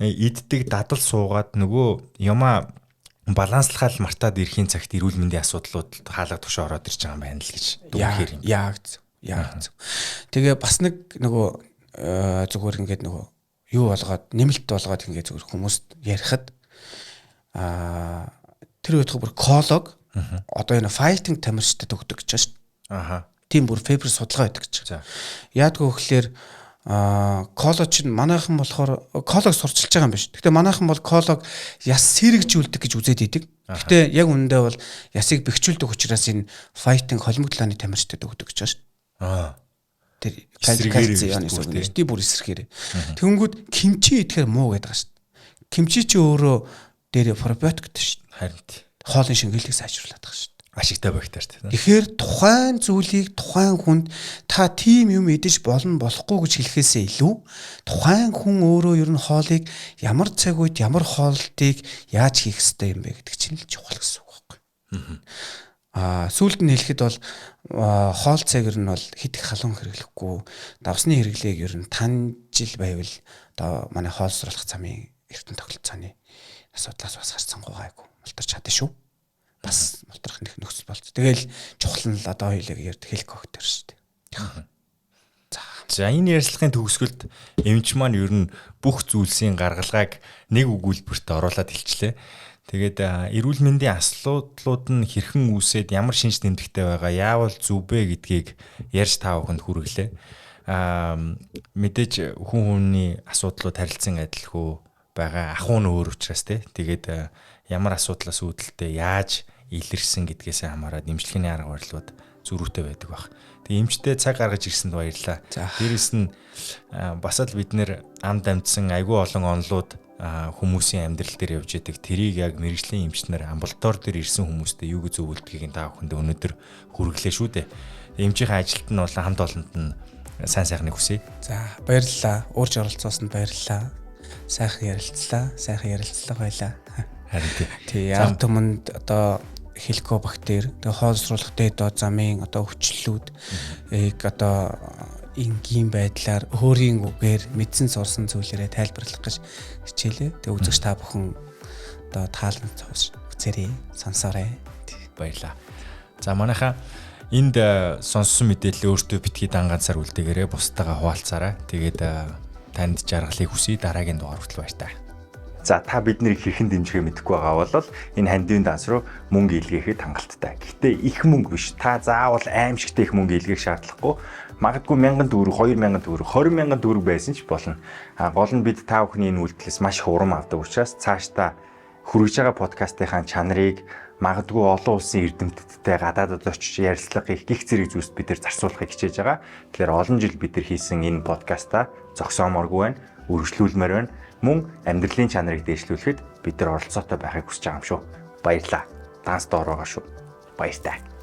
иддэг дадал суугаад нөгөө юмаа баланслахад мартаад ирэхийн цагт эрүүл мэндийн асуудлууд хаалга тушаа ороод ирж байгаа юм байна л гэж дүгнэхээр юм. Яг зөв. Тэгээ бас нэг нөгөө зүгээр ингээд нөгөө юу болгоод нэмэлт болгоод ингээд зүгээр хүмүүст ярихад тэр үед бүр колог одоо энэ файтинг тамирчдад өгдөг гэж байна шүү дээ. Аха. Тийм бүр фейбер судалгаа байдаг гэж. Яадгүй гэхэлэр колог чинь манайхан болохоор колог сурчилж байгаа юм биш. Гэхдээ манайхан бол колог яс сэрэгжүүлдэг гэж үзээд идэг. Гэхдээ яг үнэндээ бол ясыг бэхжүүлдэг учраас энэ файтинг холимогдлооны тамирчдад өгдөг гэж байна шүү дээ. Тэр кальцийн эсрэг бүр эсрэхээр. Тэнгүүд кимчи идэхээр муу гэдэг байгаа шүү дээ. Кимчи чи өөрөө дээр пробиотик гэдэг шүү дээ. Харин хоолны шингэлгийг сайжруулад байгаа шүү дээ. Ашигтай багтаар тийм. Тэгэхээр тухайн зүйлийг тухайн хүнд та тийм юм идэж болно болохгүй гэж хэлэхээсээ илүү тухайн хүн өөрөө ер нь хоолыг ямар цаг үед ямар хоолтыг яаж хийх ёстой юм бэ гэдэг чинь л чухал гэсэн үг байхгүй. Сүүлд нь хэлэхэд бол хоол цаг ер нь бол хэд их халуун хэрэглэхгүй давсны хэрэглээг ер нь танжил байвал одоо манай хоол суралцах замын эрдэнэ тогтолцооны асуудлаас бас харцсангүй гайгүй мултарч чадсан шүү. Бас мултрах нэг нөхцөл болц. Тэгэл чухал нь л одоо хоёулаа ярьдаг хеликоптер шүү дээ. За энэ ярилцлагын төгсгөлд эмч маань ер нь бүх зүйлсийн гаргалгааг нэг өгүүлбэрт оруулаад хэлчлээ. Тэгээд эрүүл мэндийн асуудлууд нь хэрхэн үүсээд ямар шинж тэмдэгтэй байгаа, яавал зүв бэ гэдгийг ярьж та бүхэнд хүргэлээ. Мэдээж хүн хүний асуудлууд харилцан адилгүй байгаа. Ахуй нь өөр учраас тэгээд ямар асуудлаас үүдэлтэй яаж илэрсэн гэдгээс хамаараад эмчилгээний арга барилууд зөрүүтэй байдаг баг. Тэгээ эмчтэй цаг гаргаж ирсэнд баярлалаа. Дээрэс нь бас л бид нэр амд амьдсан айгүй олон онлууд хүмүүсийн амьдрал дээр явж идэг. Тэрийг яг мэрэгжлийн эмчнэр амбулатори дээр ирсэн хүмүүстээ юу гэж зөвлөдгийг та бүхэнд өнөөдөр хүргэлээ шүү дээ. Эмчийн ажилт нь бол хамт олонд нь сайн сайхныг хүсье. За баярлалаа. Уурж оролцоосонд баярлалаа. Сайхан ярилцлага байлаа. Харин тий. Яв түмэнд одоо хеликобактер, тэгээ хоолсруулах дээд доод замын одоо хүчлэлүүд одоо энгийн байдлаар өөрийн үгээр мэдсэн сурсан зүйлээрээ тайлбарлах гэж хичээлээ. Тэгээ үзэгч та бүхэн одоо таалан үзээрэй, сонсоорой. Баярлаа. За манайхаа энд сонссон мэдээлэл өөртөө битгий данганцаар үлдээгээрэй, бусдаагаа хуваалцаарай. Тэгээд танд жаргалыг хүсье. Дараагийн дугаар хүртэл баярлалаа. За та биднийг хэрхэн дэмжихээ мэдэхгүй байгаа бол энэ хандивын данс руу мөнгө илгээхэд хангалттай. Гэхдээ их мөнгө биш. Та заавал аимшигтэй их мөнгө илгээх шаардлагагүй. Магадгүй 1000 төгрөг, 2000 төгрөг, 20000 төгрөг байсан ч болно. Гол нь бид та бүхний энэ үйлдэлээс маш хурам авдаг учраас цаашдаа хүрэж байгаа подкастынхаа чанарыг магадгүй олон улсын эрдэмтдтэй гадаадд очиж ярилцлага хийх гих зэрэг зүйлс бид нар зарцуулахыг хичээж байгаа. Тэгэхээр олон жил бид нар хийсэн энэ подкаста зогсоомооргүй байна. Үргэлжлүүлмээр байна. Мөн амьдралын чанарыг дээшлүүлэхэд бид нар оролцоотой байхыг хүсэж байгаа юм шүү. Баярлалаа. Данс доороо шүү. Баяртай.